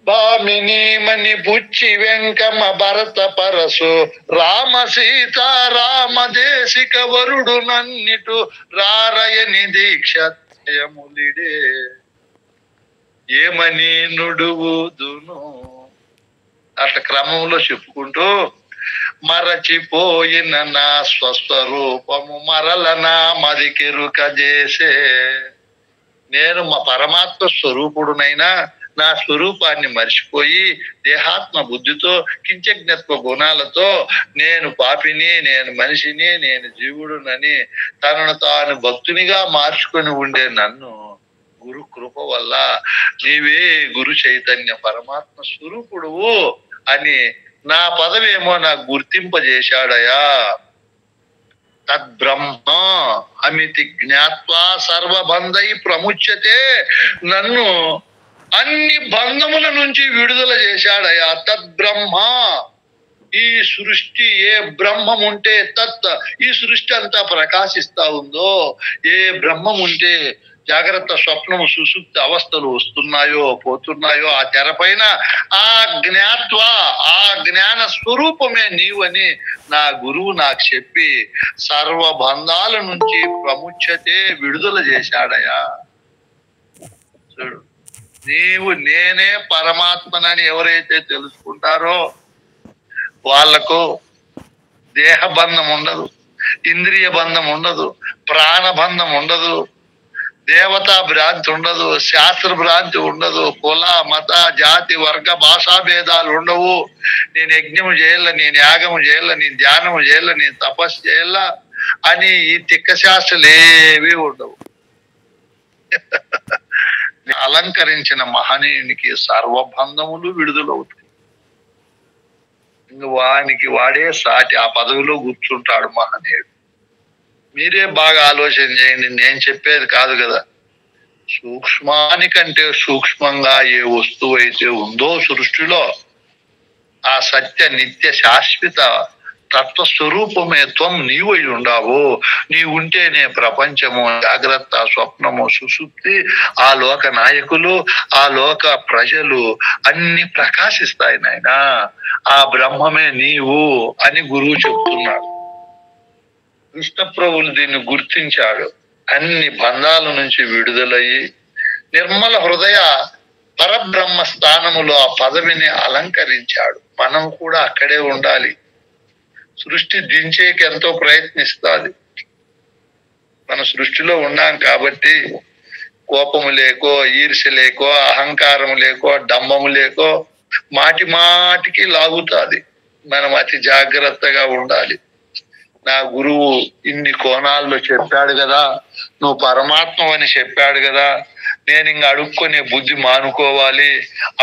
భామిని మణి బుచ్చి వెంకమ భరత పరసు రామ సీతారామ దేశిక వరుడు నన్నిటు రారయని దీక్షములిడే. ఏమని నుడువుదును అట్లా క్రమంలో చెప్పుకుంటూ మరచిపోయిన నా స్వస్వరూపము మరల నా మదికెరుక చేసే. నేను మా పరమాత్మ స్వరూపుడునైనా నా స్వరూపాన్ని మర్చిపోయి దేహాత్మ బుద్ధితో కించజ్ఞత్వ గుణాలతో నేను పాపిని, నేను మనిషిని, నేను జీవుడునని తనను తాను భక్తునిగా మార్చుకొని ఉండే నన్ను గురు కృప వల్ల నీవే గురు చైతన్య పరమాత్మ స్వరూపుడువు అని నా పదవేమో నాకు గుర్తింపజేశాడయా. తద్బ్రహ్మ అమితి జ్ఞాత్వా సర్వబంధై ప్రముచ్యతే. నన్ను అన్ని బంధముల నుంచి విడుదల చేశాడయా. తద్బ్రహ్మ, ఈ సృష్టి ఏ బ్రహ్మం ఉంటే తత్, ఈ సృష్టి అంతా ప్రకాశిస్తా ఉందో, ఏ బ్రహ్మం ఉంటే జాగ్రత్త స్వప్నము సుషుప్తి అవస్థలు వస్తున్నాయో పోతున్నాయో ఆ తెరపైన ఆ జ్ఞాత్వ, ఆ జ్ఞాన స్వరూపమే నీవని నా గురువు నాకు చెప్పి సర్వబంధాల నుంచి ప్రముచ్యతే విడుదల చేశాడయా. చూడు, నీవు నేనే పరమాత్మనని ఎవరైతే తెలుసుకుంటారో వాళ్లకు దేహ బంధం ఉండదు, ఇంద్రియ బంధం ఉండదు, ప్రాణ బంధం ఉండదు, దేవతా భ్రాంతి ఉండదు, శాస్త్ర భ్రాంతి ఉండదు, కుల మత జాతి వర్గ భాషా భేదాలు ఉండవు. నేను యజ్ఞము చేయాల, నేను యాగము చేయాల, నేను ధ్యానము చేయాల, నేను తపస్సు చేయాల అని ఈ తిక్క శాస్త్రాలు ఏవి ఉండవు. అలంకరించిన మహనీయునికి సర్వబంధములు విడుదలవుతాయి. ఇంక వానికి వాడే సాటి ఆ పదవిలో కూర్చుంటాడు మహనీయుడు. మీరే బాగా ఆలోచన చేయండి, నేను చెప్పేది కాదు కదా. సూక్ష్మానికంటే సూక్ష్మంగా ఏ వస్తువు అయితే ఉందో సృష్టిలో ఆ సత్య నిత్య శాశ్వత తత్వస్వరూపమే త్వం నీవై ఉండావు. నీ ఉంటేనే ప్రపంచము, జాగ్రత్త, స్వప్నము, సుషుప్తి, ఆ లోక నాయకులు, ఆ లోక ప్రజలు అన్ని ప్రకాశిస్తాయి నాయనా. ఆ బ్రహ్మమే నీవు అని గురువు చెప్తున్నాడు. కృష్ణ ప్రభువులు దీన్ని గుర్తించాడు. అన్ని బంధాల నుంచి విడుదలయ్యి నిర్మల హృదయ పరబ్రహ్మ స్థానములో ఆ పదవిని అలంకరించాడు. మనం కూడా అక్కడే ఉండాలి. సృష్టి దించేకి ఎంతో ప్రయత్నిస్తుంది. మన సృష్టిలో ఉన్నాం కాబట్టి కోపము లేకో, ఈర్ష్య లేకో, అహంకారము లేకో, డంబము లేకో మాటి మాటికి లాగుతుంది. మనం అతి జాగ్రత్తగా ఉండాలి. నా గురువు ఇన్ని కోణాల్లో చెప్పాడు కదా, నువ్వు పరమాత్మ అని చెప్పాడు కదా, నేను ఇంక అడుక్కునే బుద్ధి మానుకోవాలి.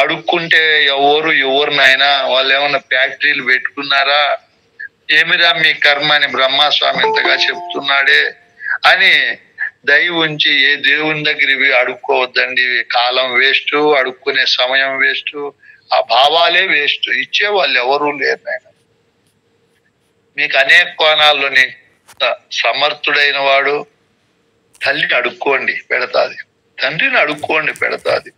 అడుక్కుంటే ఎవరు నాయనా, వాళ్ళు ఏమన్నా ఫ్యాక్టరీలు పెట్టుకున్నారా, ఏమిరా మీ కర్మ అని బ్రహ్మస్వామి ఎంతగా చెప్తున్నాడే అని దయ ఉంచి ఏ దేవుని దగ్గర అడుక్కోవద్దండి. కాలం వేస్ట్, అడుక్కునే సమయం వేస్ట్, ఆ భావాలే వేస్ట్. ఇచ్చే వాళ్ళు ఎవరూ లేరు నాయన. మీకు అనేక కోణాల్లోని సమర్థుడైన వాడు తల్లిని అడుక్కోండి పెడతాది, తండ్రిని అడుక్కోండి పెడతాది,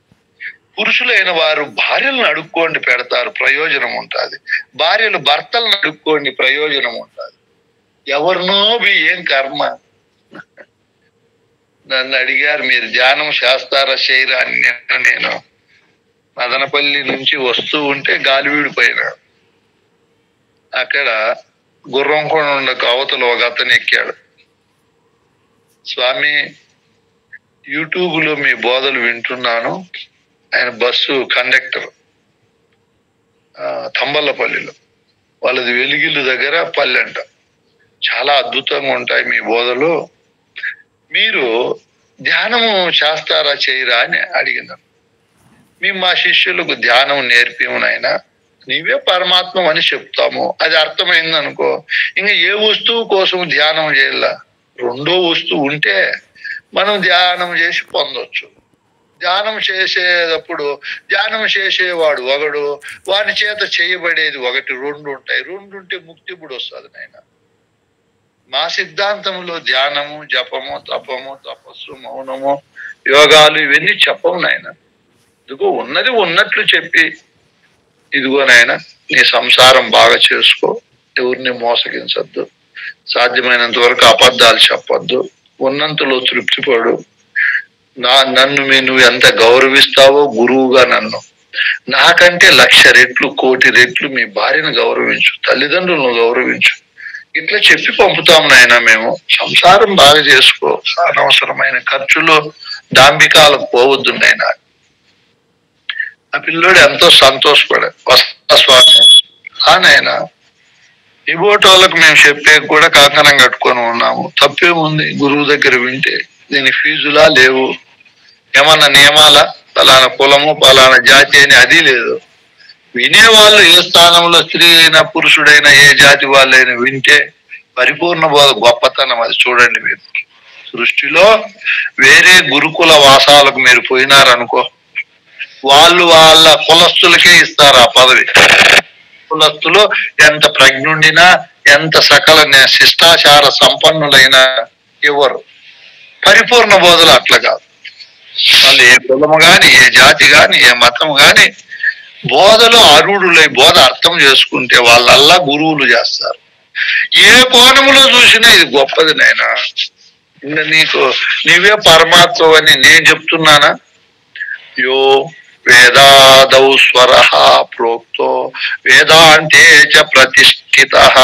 పురుషులైన వారు భార్యలను అడుక్కోండి పెడతారు, ప్రయోజనం ఉంటుంది. భార్యలు భర్తలను అడుక్కోండి, ప్రయోజనం ఉంటుంది. ఎవరినో ఏం కర్మ. నన్ను అడిగారు మీరు ధ్యానం చేస్తారా చేయరా అని. నేను మదనపల్లి నుంచి వస్తూ ఉంటే గాలివీడు పైన అక్కడ గుర్రంకొండ అవతల ఒక అతను ఎక్కాడు. స్వామి, యూట్యూబ్ లో మీ బోధలు వింటున్నాను. ఆయన బస్సు కండక్టర్, తంబల్లపల్లిలో. వాళ్ళది వెలిగిల్లు దగ్గర పల్లె అంట. చాలా అద్భుతంగా ఉంటాయి మీ బోధలు. మీరు ధ్యానము చేస్తారా చేయరా అని అడిగినాను. మా శిష్యులకు ధ్యానం నేర్పిమునైనా నీవే పరమాత్మ అని చెప్తాము. అది అర్థమైంది అనుకో, ఇంకా ఏ వస్తువు కోసం ధ్యానం చేయాల? రెండో వస్తువు ఉంటే మనం ధ్యానం చేసి పొందొచ్చు. ధ్యానం చేసేటప్పుడు ధ్యానం చేసేవాడు ఒకడు, వాని చేత చేయబడేది ఒకటి, రెండు ఉంటాయి. రెండు ఉంటే ముక్తి ఇప్పుడు వస్తుంది నాయన. మా సిద్ధాంతంలో ధ్యానము, జపము, తపము, తపస్సు, మౌనము, యోగాలు ఇవన్నీ చెప్పము నాయన. ఇదిగో ఉన్నది ఉన్నట్లు చెప్పి, ఇదిగో నాయన నీ సంసారం బాగా చేసుకో, ఎవరిని మోసగించద్దు, సాధ్యమైనంత వరకు అబద్ధాలు చెప్పొద్దు, ఉన్నంతలో తృప్తిపడు. నన్ను నువ్వు ఎంత గౌరవిస్తావో గురువుగా నన్ను, నాకంటే 1,00,000 రెట్లు 1,00,000 రెట్లు మీ భార్యను గౌరవించు, తల్లిదండ్రులను గౌరవించు. ఇట్లా చెప్పి పంపుతాం నాయన. మేము సంసారం బాగా చేసుకో, అనవసరమైన ఖర్చులు డాంబికాలకు పోవద్దు నాయన. ఆ పిల్లోడు ఎంతో సంతోషపడే, వస్తా స్వామి నాయన. ఇవ్వటోళ్ళకు మేము చెప్పే కూడా కంకణం కట్టుకొని ఉన్నాము. తప్పేముంది గురువు దగ్గర వింటే? దీని ఫీజులా లేవు, ఏమన్నా నియమాల, పలానా కులము పలానా జాతి అని అది లేదు. వినేవాళ్ళు ఏ స్థానంలో స్త్రీ అయినా పురుషుడైనా ఏ జాతి వాళ్ళైనా వింటే పరిపూర్ణ బోధ, గొప్పతనం అది. చూడండి మీరు సృష్టిలో వేరే గురుకుల వాసాలకు మీరు పోయినారనుకో, వాళ్ళు వాళ్ళ కులస్తులకే ఇస్తారు ఆ పదవి. కులస్తులు ఎంత ప్రజ్ఞుండినా, ఎంత సకల శిష్టాచార సంపన్నులైనా ఎవరు పరిపూర్ణ బోధలు అట్లా కాదు. వాళ్ళు ఏ కులము గాని, ఏ జాతి గాని, ఏ మతం గాని బోధలో అరుడులై బోధ అర్థం చేసుకుంటే వాళ్ళల్లా గురువులు చేస్తారు. ఏ కోణములో చూసినా ఇది గొప్పది నాయన. ఇంకా నీవే పరమాత్మ అని నేను చెప్తున్నానా? యో వేదాదౌ స్వరః ప్రోక్తో వేదాంతే చ ప్రతిష్ఠితః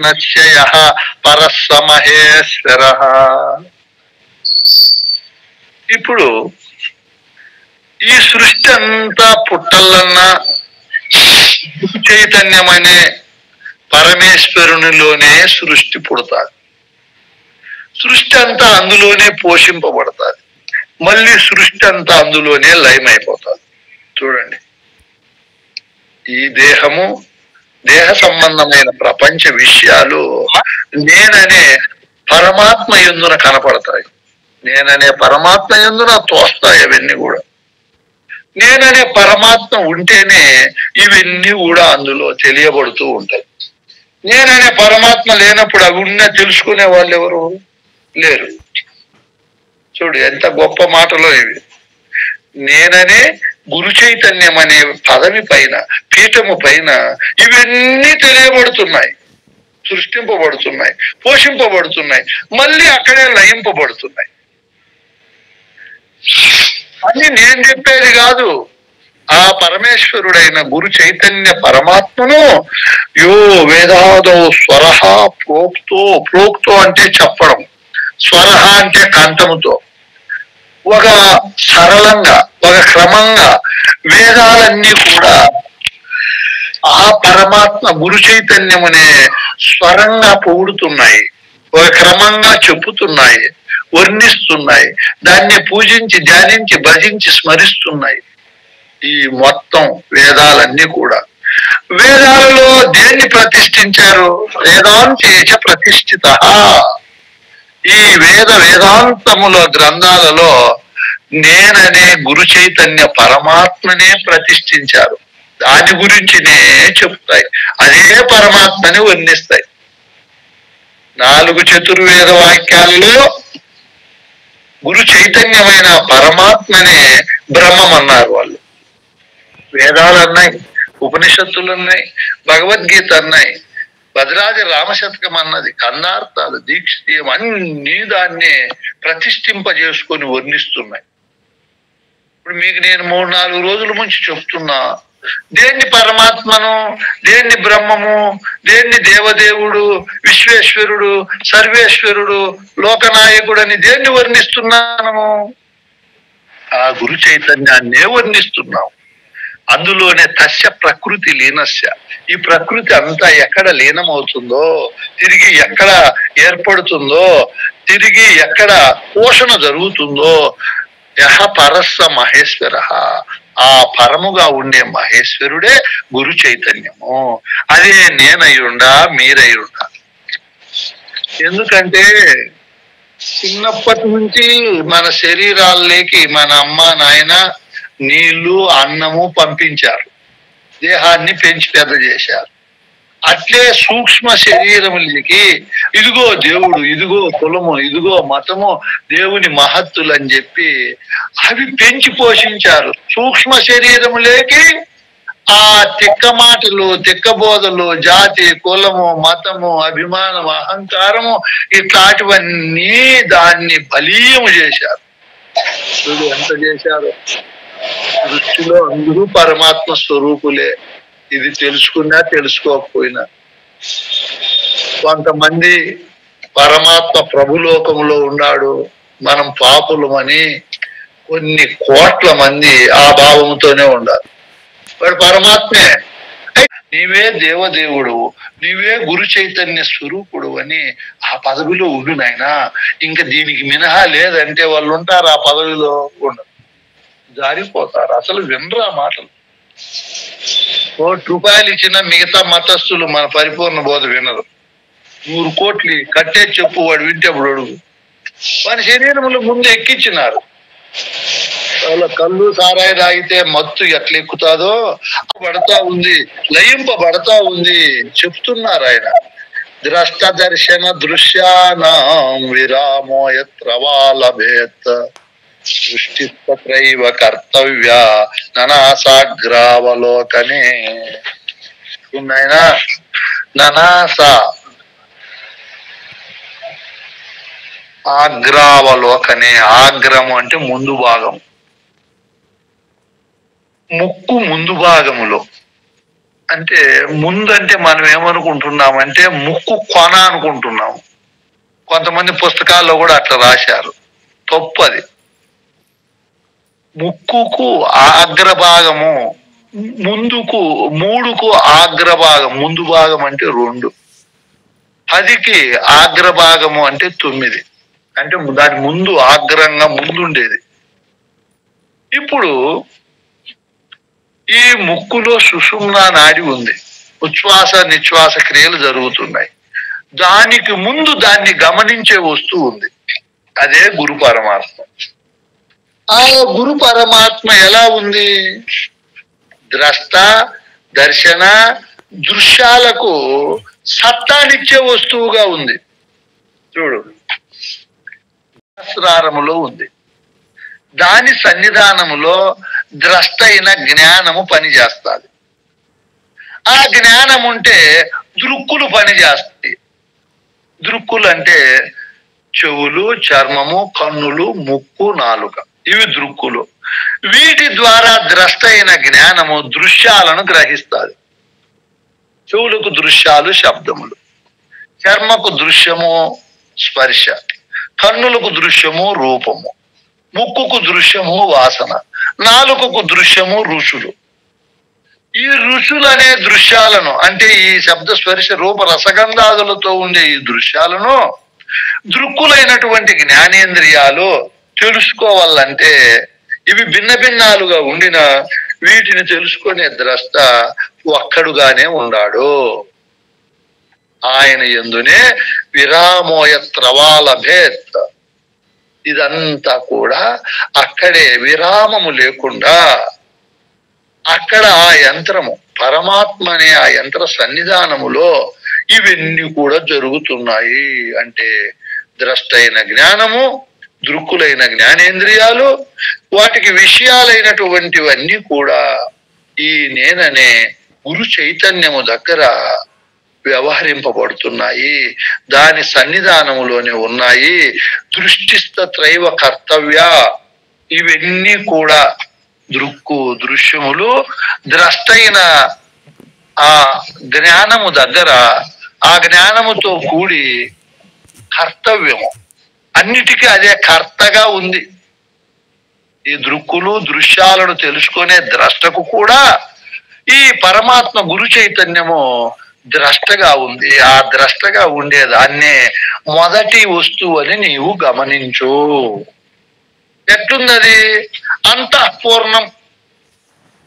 నిశ్చయః పరస్సమహేశ్వరః. ఇప్పుడు ఈ సృష్టి అంతా పుట్టల్లన్నా చైతన్యం అనే పరమేశ్వరునిలోనే సృష్టి పుడతాది. సృష్టి అంతా అందులోనే పోషింపబడతాది. మళ్ళీ సృష్టి అంతా అందులోనే లయమైపోతాది. చూడండి, ఈ దేహము, దేహ సంబంధమైన ప్రపంచ విషయాలు నేననే పరమాత్మ యందున కనపడతాయి. నేననే పరమాత్మ యందున తోస్తాయి అవన్నీ కూడా. నేననే పరమాత్మ ఉంటేనే ఇవన్నీ కూడా అందులో తెలియబడుతూ ఉంటాయి. నేననే పరమాత్మ లేనప్పుడు అవి ఉన్నా తెలుసుకునే వాళ్ళు ఎవరు లేరు. చూడు ఎంత గొప్ప మాటలో ఇవి. నేననే గురు చైతన్యం అనే పదవి పైన, పీఠము పైన ఇవన్నీ తెలియబడుతున్నాయి, సృష్టింపబడుతున్నాయి, పోషింపబడుతున్నాయి, మళ్ళీ అక్కడే లయింపబడుతున్నాయి. అని నేను చెప్పేది కాదు, ఆ పరమేశ్వరుడైన గురు చైతన్య పరమాత్మను యో వేదాదో స్వరహ ప్రోక్తో, ప్రోక్తో అంటే చెప్పడం, స్వరహ అంటే కంఠముతో, ఒక సరళంగా ఒక క్రమంగా వేదాలన్నీ కూడా ఆ పరమాత్మ గురు చైతన్యమునే స్వరంగా పొగుడుతున్నాయి, ఒక క్రమంగా చెప్పుతున్నాయి, వర్ణిస్తున్నాయి, దాన్ని పూజించి ధ్యానించి భజించి స్మరిస్తున్నాయి. ఈ మొత్తం వేదాలన్నీ కూడా. వేదాలలో దేన్ని ప్రతిష్ఠించారు? వేదాంతేచ ప్రతిష్ఠితః. ఈ వేదాంతముల గ్రంథాలలో నేననే గురు చైతన్య పరమాత్మనే ప్రతిష్ఠించారు. దాని గురించినే చెప్తాయి, అదే పరమాత్మని వర్ణిస్తాయి. 4 చతుర్వేద వాక్యాలలో గురు చైతన్యమైన పరమాత్మనే బ్రహ్మం అన్నారు వాళ్ళు. వేదాలు అన్నాయి, ఉపనిషత్తులు అన్నాయి, భగవద్గీత అన్నాయి, భద్రాజ రామశతకం అన్నది, కన్నార్థాలు, దీక్షితీయం అన్ని దాన్ని ప్రతిష్ఠింపజేసుకొని వర్ణిస్తున్నాయి. ఇప్పుడు మీకు నేను 3-4 రోజుల నుంచి చెప్తున్నా, దేన్ని పరమాత్మను, దేన్ని బ్రహ్మము, దేన్ని దేవదేవుడు, విశ్వేశ్వరుడు, సర్వేశ్వరుడు, లోకనాయకుడు అని దేన్ని వర్ణిస్తున్నాము? ఆ గురు చైతన్యాన్నే వర్ణిస్తున్నాం. అందులోనే తస్య ప్రకృతి లీనస్య, ఈ ప్రకృతి అంతా ఎక్కడ లీనమవుతుందో, తిరిగి ఎక్కడ ఏర్పడుతుందో, తిరిగి ఎక్కడ పోషణ జరుగుతుందో, యహ పరస్స మహేశ్వర, ఆ పరముగా ఉండే మహేశ్వరుడే గురు చైతన్యము. అదే నేనయ్యుండా మీరయ్యుండా. ఎందుకంటే చిన్నప్పటి నుంచి మన శరీరాల్లోకి మన అమ్మ నాయన నీళ్లు అన్నము పంపించారు, దేహాన్ని పెంచి పెద్ద చేశారు. అట్లే సూక్ష్మ శరీరములకి ఇదిగో దేవుడు, ఇదిగో కులము, ఇదిగో మతము, దేవుని మహత్తులు అని చెప్పి అవి పెంచి పోషించారు. సూక్ష్మ శరీరములేకి ఆ తిక్క మాటలు, తిక్క బోధలు, జాతి, కులము, మతము, అభిమానము, అహంకారము ఇట్లాంటివన్నీ దాన్ని బలీయము చేశారు. చూడు ఎంత చేశారు. దృష్టిలో అందరూ పరమాత్మ స్వరూపులే, ఇది తెలుసుకున్నా తెలుసుకోకపోయినా. కొంతమంది పరమాత్మ ప్రభులోకంలో ఉన్నాడు, మనం పాపులమని కొన్ని కోట్ల మంది ఆ భావంతోనే ఉండాలి. వాడు పరమాత్మే, నీవే దేవదేవుడు, నీవే గురు చైతన్య స్వరూపుడు అని ఆ పదవిలో ఉండు నాయనా. ఇంకా దీనికి మినహా లేదంటే వాళ్ళు ఉంటారు ఆ పదవిలో, ఉండరు, జారిపోతారు. అసలు వినరు ఆ మాటలు. ₹1 ఇచ్చిన మిగతా మతస్థులు మన పరిపూర్ణ బోధ వినరు. 100 కోట్లు కట్టే చెప్పు, వాడు వింటే అప్పుడు అడుగు. వాని శరీరంలో ముందు ఎక్కించినారు. వాళ్ళ కళ్ళు సారాయి తాగితే మత్తు ఎట్లా ఎక్కుతాదో పడతా ఉంది, లయింపబడతా ఉంది చెప్తున్నారు ఆయన. ద్రష్ట దర్శన దృశ్యానాం విరామో యత్రవాలభేత్ సృష్టిత్రైవ కర్తవ్య ననాసాగ్రావలోకనే. నాయనా ననాస ఆగ్రావలోకనే, ఆగ్రము అంటే ముందు భాగం, ముక్కు ముందు భాగములో. అంటే ముందు అంటే మనం ఏమనుకుంటున్నామంటే ముక్కు కొన అనుకుంటున్నాము. కొంతమంది పుస్తకాల్లో కూడా అట్లా రాశారు, తప్పు అది. ముక్కుకు ఆగ్రభాగము, ముందుకు 3కు ఆగ్రభాగం, ముందు భాగం అంటే 2, 10కి ఆగ్రభాగము అంటే 9. అంటే దాని ముందు ఆగ్రంగా ముందుండేది. ఇప్పుడు ఈ ముక్కులో సుషుమ్నా నాడి ఉంది, ఉచ్ఛ్వాస నిశ్వాస క్రియలు జరుగుతున్నాయి. దానికి ముందు దాన్ని గమనించే వస్తువు ఉంది, అదే గురు పరమాత్మ. ఆ గురు పరమాత్మ ఎలా ఉంది? ద్రష్ట దర్శన దృశ్యాలకు సత్తానిచ్చే వస్తువుగా ఉంది. చూడు, సహస్రారములో ఉంది, దాని సన్నిధానములో ద్రష్ట అయిన జ్ఞానము పనిచేస్తుంది. ఆ జ్ఞానం ఉంటే దృక్కులు పనిచేస్తాయి. దృక్కులు అంటే చెవులు, చర్మము, కన్నులు, ముక్కు, నాలుక, ఇవి దృక్కులు. వీటి ద్వారా ద్రష్ట అయిన జ్ఞానము దృశ్యాలను గ్రహిస్తుంది. చెవులకు దృశ్యాలు శబ్దములు, చర్మకు దృశ్యము స్పర్శ, కన్నులకు దృశ్యము రూపము, ముక్కుకు దృశ్యము వాసన, నాలుకకు దృశ్యము రుచులు. ఈ రుచులు అనే దృశ్యాలను, అంటే ఈ శబ్ద స్పర్శ రూప రసగంధాదులతో ఉండే ఈ దృశ్యాలను దృక్కులైనటువంటి జ్ఞానేంద్రియాలు తెలుసుకోవాలంటే ఇవి భిన్న భిన్నాలుగా ఉండిన వీటిని తెలుసుకునే ద్రష్ట ఒక్కడుగానే ఉన్నాడు. ఆయన యందునే విరామోయత్రవాలభేత్. ఇదంతా కూడా అక్కడే విరామము లేకుండా అక్కడ ఆ యంత్రము పరమాత్మ అనే ఆ యంత్ర సన్నిధానములో ఇవన్నీ కూడా జరుగుతున్నాయి. అంటే ద్రష్టైన జ్ఞానము, దృక్కులైన జ్ఞానేంద్రియాలు, వాటికి విషయాలైనటువంటివన్నీ కూడా ఈ నేననే గురు చైతన్యము దగ్గర వ్యవహరింపబడుతున్నాయి, దాని సన్నిధానములోనే ఉన్నాయి. దృష్టిస్తత్రైవ కర్తవ్య. ఇవన్నీ కూడా దృక్కు దృశ్యములు ద్రష్టైన ఆ జ్ఞానము దగ్గర, ఆ జ్ఞానముతో కూడి కర్తవ్యము, అన్నిటికీ అదే కర్తగా ఉంది. ఈ దృక్కులు దృశ్యాలను తెలుసుకునే ద్రష్టకు కూడా ఈ పరమాత్మ గురు చైతన్యము ద్రష్టగా ఉంది. ఆ ద్రష్టగా ఉండేదాన్నే మొదటి వస్తువు అని నీవు గమనించు. ఎట్లున్నది? అంతఃపూర్ణం.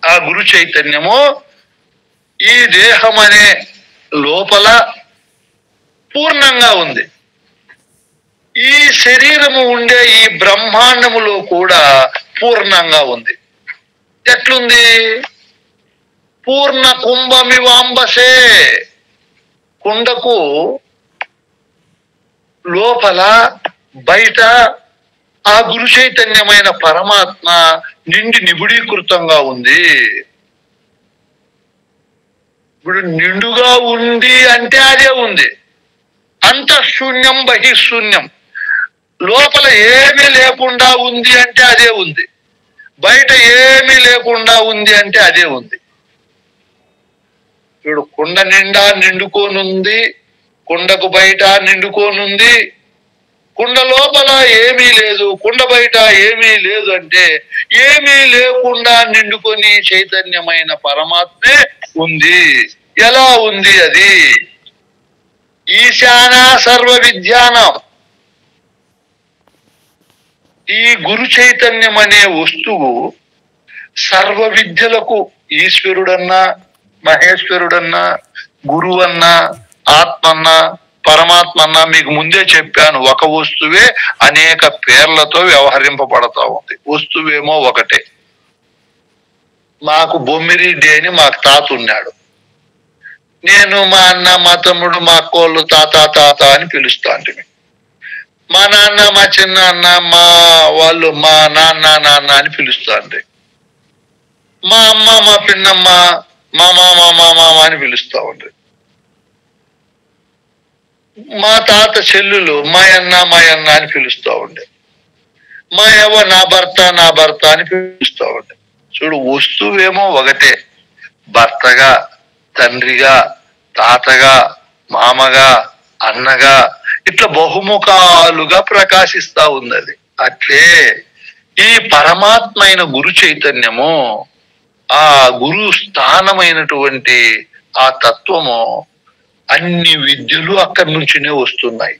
ఆ గురు చైతన్యము ఈ దేహం అనే లోపల పూర్ణంగా ఉంది. ఈ శరీరము ఉండే ఈ బ్రహ్మాండములో కూడా పూర్ణంగా ఉంది. ఎట్లుంది? పూర్ణ కుంభమివాంబసే. కుండకు లోపల బయట ఆ గురు చైతన్యమైన పరమాత్మ నిండి నిబిడీకృతంగా ఉంది. ఇప్పుడు నిండుగా ఉంది అంటే అదే ఉంది. అంతఃశూన్యం బహిశూన్యం. లోపల ఏమీ లేకుండా ఉంది అంటే అదే ఉంది. బయట ఏమీ లేకుండా ఉంది అంటే అదే ఉంది. ఇప్పుడు కుండ నిండా నిండుకోనుంది, కుండకు బయట నిండుకోనుంది. కుండ లోపల ఏమీ లేదు, కుండ బయట ఏమీ లేదు అంటే ఏమీ లేకుండా నిండుకొని చైతన్యమైన పరమాత్మే ఉంది. ఎలా ఉంది అది? ఈశాన సర్వ విద్యానం. ఈ గురు చైతన్యం అనే వస్తువు సర్వ విద్యలకు ఈశ్వరుడన్నా, మహేశ్వరుడన్నా, గురువన్నా, ఆత్మన్నా, పరమాత్మన్నా మీకు ముందే చెప్పాను. ఒక వస్తువే అనేక పేర్లతో వ్యవహరింపబడతా ఉంది. వస్తువేమో ఒకటే. మాకు బొమ్మిరెడ్డి అని మాకు తాత ఉన్నాడు. నేను మా అన్న, మా తమ్ముడు, మా అక్కోళ్ళు తాత తాత అని పిలుస్తాంటి. మా నాన్న, మా చిన్న అన్న, మా వాళ్ళు మా నాన్న నాన్న అని పిలుస్తాండ్రి. మా అమ్మ, మా పిన్నమ్మ మా మామ మా మామ అని పిలుస్తా ఉండ్రి. మా తాత చెల్లులు మాయన్న మాయన్న అని పిలుస్తా ఉండే. మా యవ్వ నా భర్త నా భర్త అని పిలుస్తా ఉండే. చూడు, వస్తువేమో ఒకటే. భర్తగా, తండ్రిగా, తాతగా, మామగా, అన్నగా ఇట్లా బహుముఖాలుగా ప్రకాశిస్తా ఉంది అది. అట్లే ఈ పరమాత్మైన గురు చైతన్యము, ఆ గురు స్థానమైనటువంటి ఆ తత్వము అన్ని విద్యలు అక్కడి నుంచినే వస్తున్నాయి.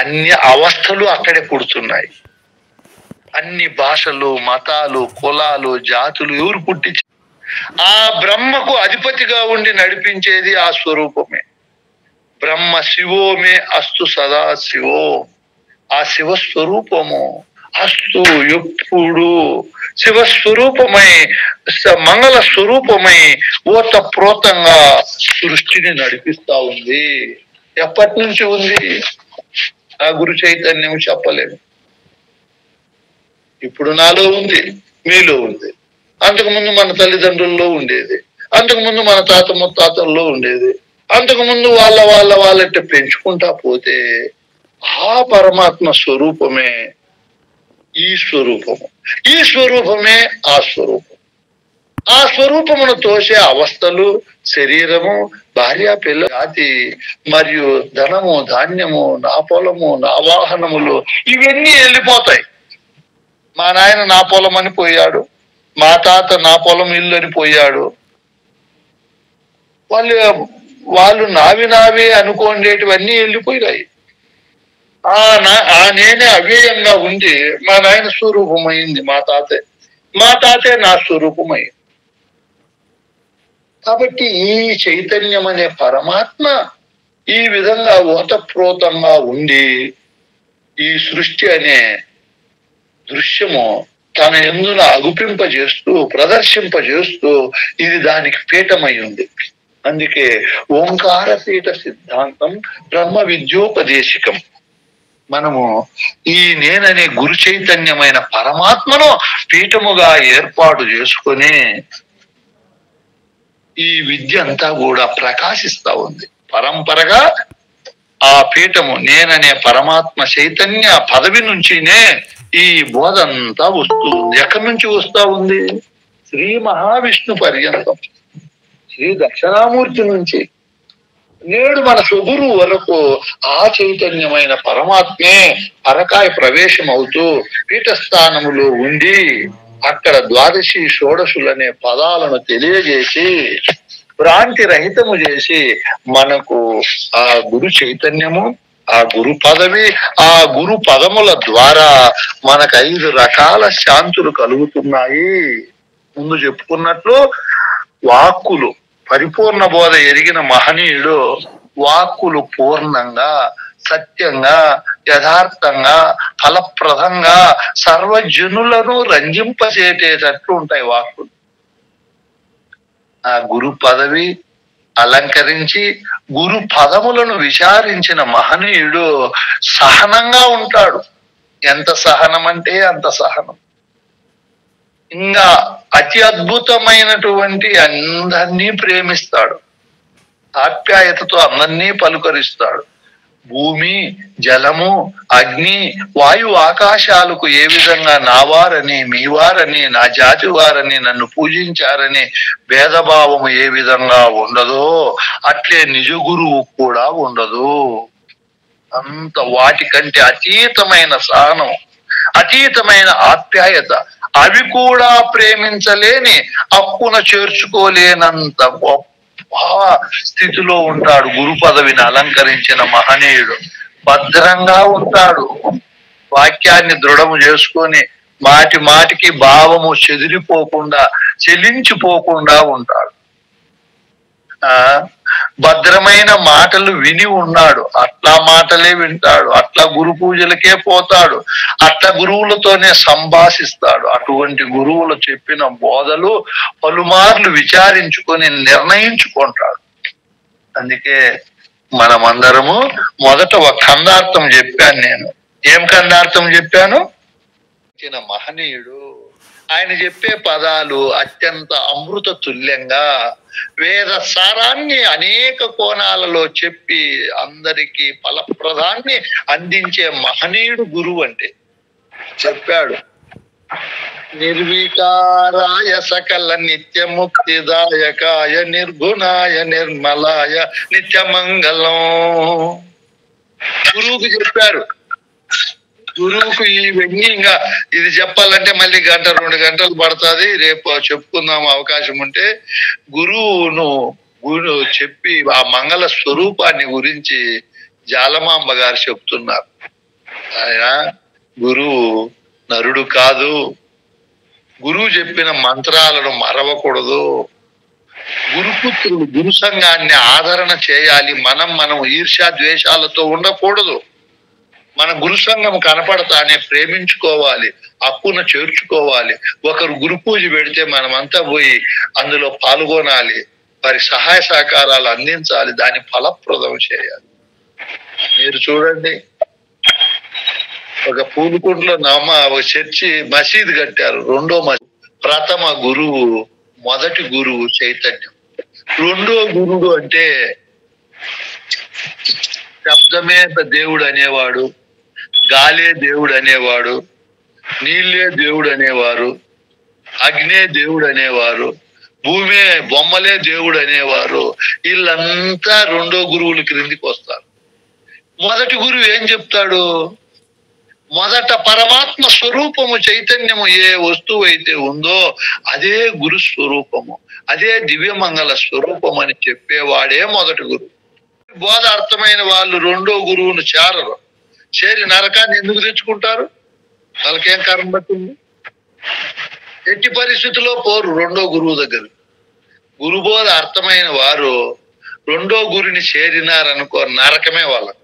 అన్ని అవస్థలు అక్కడే పుడుతున్నాయి. అన్ని భాషలు, మతాలు, కులాలు, జాతులు ఎవరు పుట్టించి ఆ బ్రహ్మకు అధిపతిగా ఉండి నడిపించేది ఆ స్వరూపమే. బ్రహ్మ శివోమే అస్తు సదా శివో. ఆ శివస్వరూపము అస్తు ఎప్పుడు శివస్వరూపమై మంగళ స్వరూపమై ఓతప్రోతంగా సృష్టిని నడిపిస్తా ఉంది. ఎప్పటి నుంచి ఉంది ఆ గురు చైతన్యం చెప్పలేము. ఇప్పుడు నాలో ఉంది, మీలో ఉంది. అంతకుముందు మన తల్లిదండ్రుల్లో ఉండేది, అంతకుముందు మన తాత ముత్తాతల్లో ఉండేది, అంతకుముందు వాళ్ళట్టు పెంచుకుంటా పోతే ఆ పరమాత్మ స్వరూపమే ఈ స్వరూపము. ఈ స్వరూపమే ఆ స్వరూపం. ఆ స్వరూపమును తోసే అవస్థలు, శరీరము, భార్య, పిల్ల, జాతి మరియు ధనము, ధాన్యము, నా పొలము, నా వాహనములు ఇవన్నీ వెళ్ళిపోతాయి. మా నాయన నా పొలం అని పోయాడు, మా తాత నా పొలం ఇల్లు అని పోయాడు. వాళ్ళు నావి అనుకోండేటివన్నీ వెళ్ళిపోయాయి. ఆ నేనే అవ్యయంగా ఉండి మా నాయన స్వరూపమైంది మా తాతే నా స్వరూపమైంది. కాబట్టి ఈ చైతన్యం అనే పరమాత్మ ఈ విధంగా ఓతప్రోతంగా ఉండి ఈ సృష్టి అనే దృశ్యము తన ఎందున అగుపింపజేస్తూ ప్రదర్శింపజేస్తూ ఇది దానికి పీఠమై ఉంది. అందుకే ఓంకార పీఠ సిద్ధాంతం బ్రహ్మ విద్యోపదేశికం. మనము ఈ నేననే గురు చైతన్యమైన పరమాత్మను పీఠముగా ఏర్పాటు చేసుకొని ఈ విద్య అంతా కూడా ప్రకాశిస్తా ఉంది. పరంపరగా ఆ పీఠము నేననే పరమాత్మ చైతన్య పదవి నుంచినే ఈ బోధ అంతా వస్తూ ఉంది. ఎక్కడి నుంచి వస్తా ఉంది? శ్రీ మహావిష్ణు పర్యంతం, శ్రీ దక్షిణామూర్తి నుంచి నేడు మన సుగురు వరకు ఆ చైతన్యమైన పరమాత్మే పరకాయ ప్రవేశం అవుతూ పీఠస్థానములో ఉండి అక్కడ ద్వాదశి షోడశులనే పదాలను తెలియజేసి భ్రాంతి రహితము చేసి మనకు ఆ గురు చైతన్యము, ఆ గురు పదవి, ఆ గురు పదముల ద్వారా మనకు 5 రకాల శాంతులు కలుగుతున్నాయి. ముందు చెప్పుకున్నట్లు వాక్కులు పరిపూర్ణ బోధ ఎరిగిన మహనీయుడు వాక్కులు పూర్ణంగా, సత్యంగా, యథార్థంగా, ఫలప్రదంగా సర్వజనులను రంజింపచేసేటట్లు ఉంటాయి వాక్కులు. ఆ గురు పదవి అలంకరించి గురు పదములను విచారించిన మహనీయుడు సహనంగా ఉంటాడు. ఎంత సహనం అంటే అంత సహనం. ఇంకా అతి అద్భుతమైనటువంటి అందరినీ ప్రేమిస్తాడు, ఆప్యాయతతో అందరినీ పలుకరిస్తాడు. భూమి, జలము, అగ్ని, వాయు, ఆకాశాలకు ఏ విధంగా నావారని, మీవారని, నా జాతి వారని, నన్ను పూజించారని భేదభావము ఏ విధంగా ఉండదో అట్లే నిజ గురువు కూడా ఉండదు. అంత వాటికంటే అతీతమైన సహనం, అతీతమైన ఆప్యాయత, అవి కూడా ప్రేమించలేని హక్కున చేర్చుకోలేనంత గొప్ప స్థితిలో ఉంటాడు గురు పదవిని అలంకరించిన మహనీయుడు. భద్రంగా ఉంటాడు, వాక్యాన్ని దృఢము చేసుకొని మాటి మాటికి భావము చెదిరిపోకుండా, చెలించిపోకుండా ఉంటాడు. భద్రమైన మాటలు విని ఉన్నాడు, అట్లా మాటలే వింటాడు, అట్లా గురు పూజలకే పోతాడు, అట్లా గురువులతోనే సంభాషిస్తాడు. అటువంటి గురువులు చెప్పిన బోధలు పలుమార్లు విచారించుకొని నిర్ణయించుకుంటాడు. అందుకే మనమందరము మొదట ఒక ఖండార్థం చెప్పాను. నేను ఏం ఖండార్థం చెప్పాను? మహనీయుడు ఆయన చెప్పే పదాలు అత్యంత అమృత తుల్యంగా వేద సారాన్ని అనేక కోణాలలో చెప్పి అందరికీ ఫలప్రదాన్ని అందించే మహనీయుడు గురువు అంటే చెప్పాడు. నిర్వికారాయ సకల నిత్యముక్తిదాయకాయ నిర్గుణాయ నిర్మలాయ నిత్యమంగళం. గురువుకి చెప్పారు. గురువుకు ఇవన్నీ ఇంకా ఇది చెప్పాలంటే మళ్ళీ 1-2 గంటలు పడుతుంది. రేపు చెప్పుకుందాం అవకాశం ఉంటే. గురువు చెప్పి ఆ మంగళ స్వరూపాన్ని గురించి జాలమాంబ గారు చెప్తున్నారు. ఆయన గురువు నరుడు కాదు, గురువు చెప్పిన మంత్రాలను మరవకూడదు, గురుపుత్రులు గురు సంఘాన్ని ఆదరణ చేయాలి. మనం ఈర్ష్యా ద్వేషాలతో ఉండకూడదు. మన గురు సంఘం కనపడతానే ప్రేమించుకోవాలి, హక్కున చేర్చుకోవాలి. ఒకరు గురు పూజ పెడితే మనమంతా పోయి అందులో పాల్గొనాలి, వారి సహాయ సహకారాలు అందించాలి, దాన్ని ఫలప్రదం చేయాలి. మీరు చూడండి, ఒక పూలుకుంట్లో ఒక చర్చి మసీదు కట్టారు. ప్రథమ గురువు, మొదటి గురువు చైతన్యం. రెండో గురువు అంటే శబ్దమే దేవుడు అనేవాడు, గాలే దేవుడు అనేవాడు, నీళ్ళే దేవుడు అనేవారు, అగ్నే దేవుడు అనేవారు, భూమే బొమ్మలే దేవుడు అనేవారు. వీళ్ళంతా రెండో గురువుల క్రిందికి వస్తారు. మొదటి గురువు ఏం చెప్తాడు? మొదట పరమాత్మ స్వరూపము చైతన్యము ఏ వస్తువు అయితే ఉందో అదే గురు స్వరూపము, అదే దివ్యమంగళ స్వరూపం అని చెప్పేవాడే మొదటి గురువు. బోధ అర్థమైన వాళ్ళు రెండో గురువును చేరరు. చేరి నరకాన్ని ఎందుకు తెచ్చుకుంటారు? వాళ్ళకేం కర్మ పట్టింది? ఎట్టి పరిస్థితుల్లో పోరు రెండో గురువు దగ్గర. గురుబోధ అర్థమైన వారు రెండో గురిని చేరినారనుకో నరకమే వాళ్ళకు.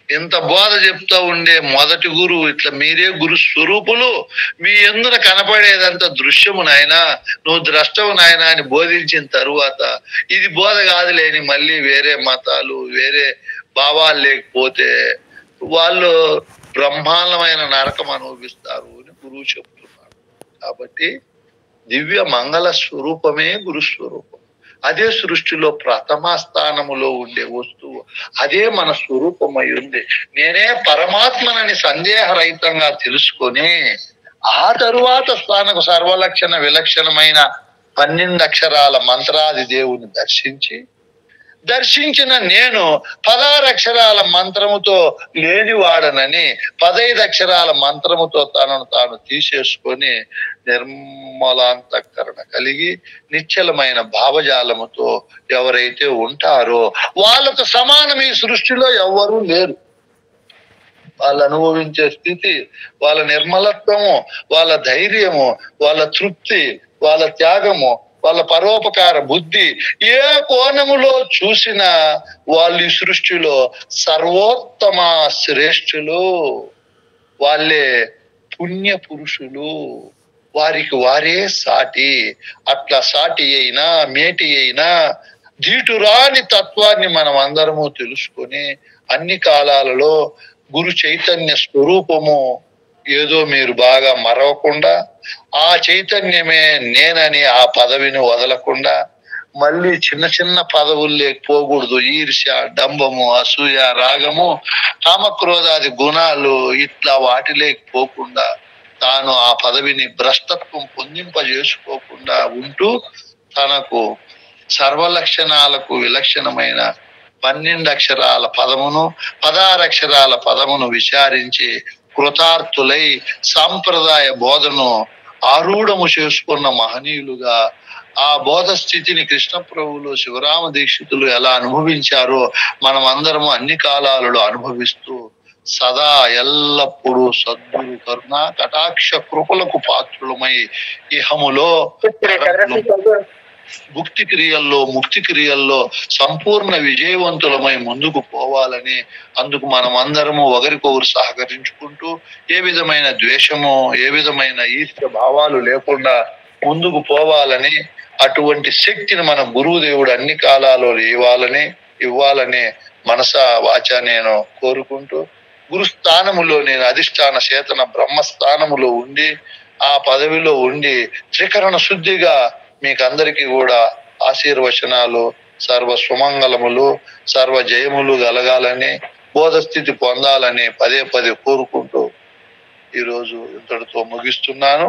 ఇంత బోధ చెప్తా ఉండే మొదటి గురువు ఇట్లా మీరే గురు స్వరూపులు, మీ ఎందున కనపడేదంతా దృశ్యము నాయనా, నువ్వు ద్రష్టవు నాయనా అని బోధించిన తరువాత ఇది బోధ కాదులేని మళ్ళీ వేరే మతాలు, వేరే భావాలు లేకపోతే వాళ్ళు బ్రహ్మాండమైన నరకం అనుభవిస్తారు అని గురువు చెప్తున్నారు. కాబట్టి దివ్య మంగళ స్వరూపమే గురు స్వరూపం. అదే సృష్టిలో ప్రథమ స్థానములో ఉండే వస్తువు, అదే మన స్వరూపమై ఉంది. నేనే పరమాత్మనని సందేహరహితంగా తెలుసుకొని ఆ తరువాత స్థానకు సర్వలక్షణ విలక్షణమైన 12 అక్షరాల మంత్రాది దేవుని దర్శించి దర్శించిన నేను 16 అక్షరాల మంత్రముతో లేనివాడనని 15 అక్షరాల మంత్రముతో తనను తాను తీసేసుకొని నిర్మలాంతఃకరణ కలిగి నిశ్చలమైన భావజాలముతో ఎవరైతే ఉంటారో వాళ్ళతో సమానం ఈ సృష్టిలో ఎవ్వరూ లేరు. వాళ్ళు అనుభవించే స్థితి, వాళ్ళ నిర్మలత్వము, వాళ్ళ ధైర్యము, వాళ్ళ తృప్తి, వాళ్ళ త్యాగము, వాళ్ళ పరోపకార బుద్ధి ఏ కోణములో చూసినా వాళ్ళు ఈ సృష్టిలో సర్వోత్తమ శ్రేష్ఠులు, వాళ్ళే పుణ్య పురుషులు, వారికి వారే సాటి. అట్లా సాటి అయినా మేటి అయినా ధీటురాని తత్వాన్ని మనం అందరము తెలుసుకొని అన్ని కాలాలలో గురు చైతన్య స్వరూపము ఏదో మీరు బాగా మరవకుండా, ఆ చైతన్యమే నేనని ఆ పదవిని వదలకుండా, మళ్ళీ చిన్న చిన్న పదవులు లేకపోకూడదు. ఈర్ష్య, డంబము, అసూయ, రాగము, కామక్రోధాది గుణాలు ఇట్లా వాటి లేకపోకుండా తాను ఆ పదవిని భ్రష్టత్వం పొందింపజేసుకోకుండా ఉంటూ తనకు సర్వలక్షణాలకు విలక్షణమైన 12 అక్షరాల పదమును 16 అక్షరాల పదమును విచారించి కృతార్థులై సాంప్రదాయ బోధను ఆరూఢము చేసుకున్న మహనీయులుగా ఆ బోధ స్థితిని కృష్ణ ప్రభువులు శివరామ దీక్షితులు ఎలా అనుభవించారో మనం అందరము అన్ని కాలాలలో అనుభవిస్తూ సదా ఎల్లప్పుడూ సద్గురు కరుణ కటాక్ష కృపలకు పాత్రులమై ఇహములో ముక్తి క్రియల్లో సంపూర్ణ విజయవంతులమై ముందుకు పోవాలని, అందుకు మనం అందరము ఒకరికొకరు సహకరించుకుంటూ ఏ విధమైన ద్వేషము, ఏ విధమైన ఈర్ష్య భావాలు లేకుండా ముందుకు పోవాలని, అటువంటి శక్తిని మన గురువుదేవుడు అన్ని కాలాల్లో ఇవ్వాలని మనస వాచ నేను కోరుకుంటూ, గురుస్థానములో నేను అధిష్టాన చేతన బ్రహ్మస్థానములో ఉండి ఆ పదవిలో ఉండి త్రికరణ శుద్ధిగా మీకందరికీ కూడా ఆశీర్వచనాలు, సర్వ సుమంగళములు, సర్వ జయములు కలగాలని, బోధస్థితి పొందాలని పదే పదే కోరుకుంటూ ఈరోజు ఇంతటితో ముగిస్తున్నాను.